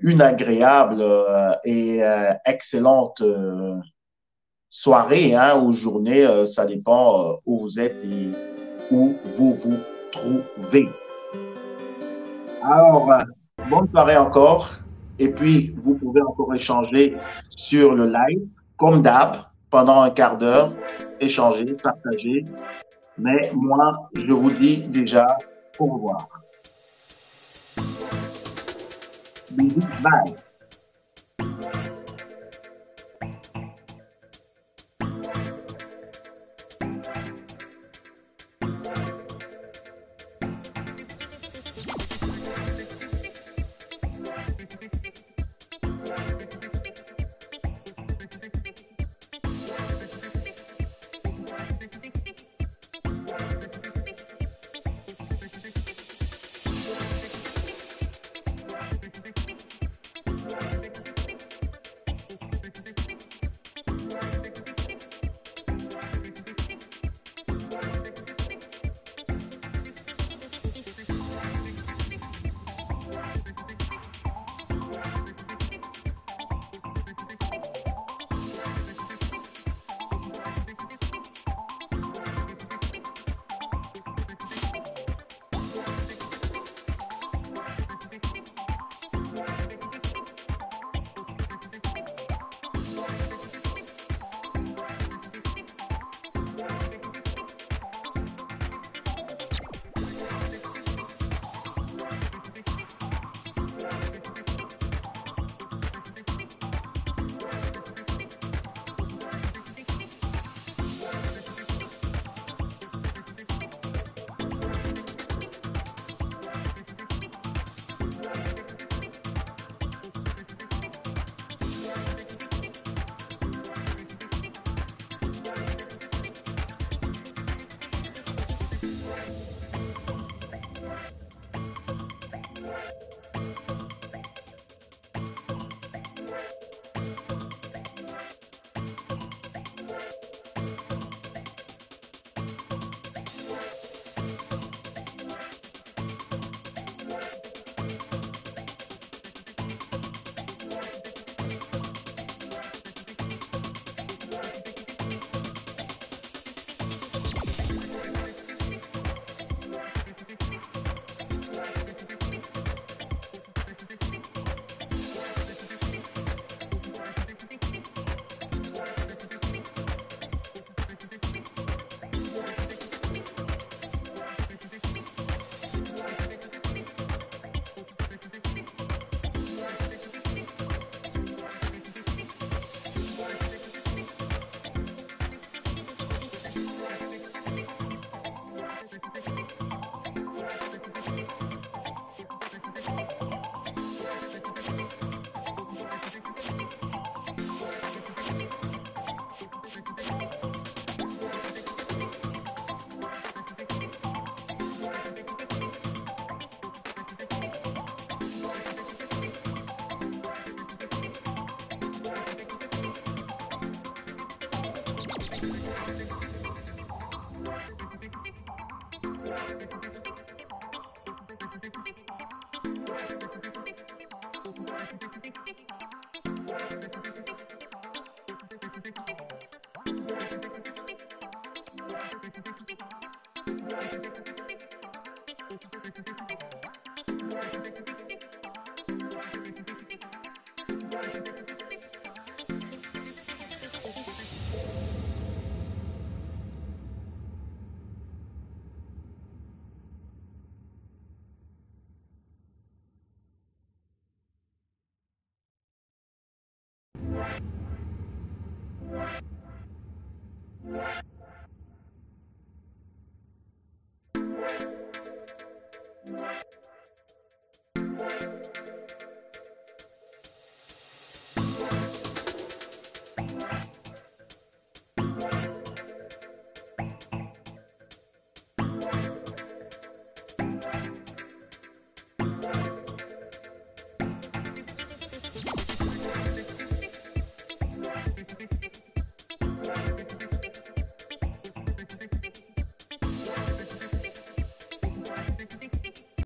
Speaker 1: une agréable et excellente soirée hein, ou journée, ça dépend où vous êtes et où vous vous trouvez. Alors, bonne soirée encore. Et puis, vous pouvez encore échanger sur le live, comme d'hab, pendant un quart d'heure, échanger, partager. Mais moi, je vous dis déjà au revoir. Bisous, bye.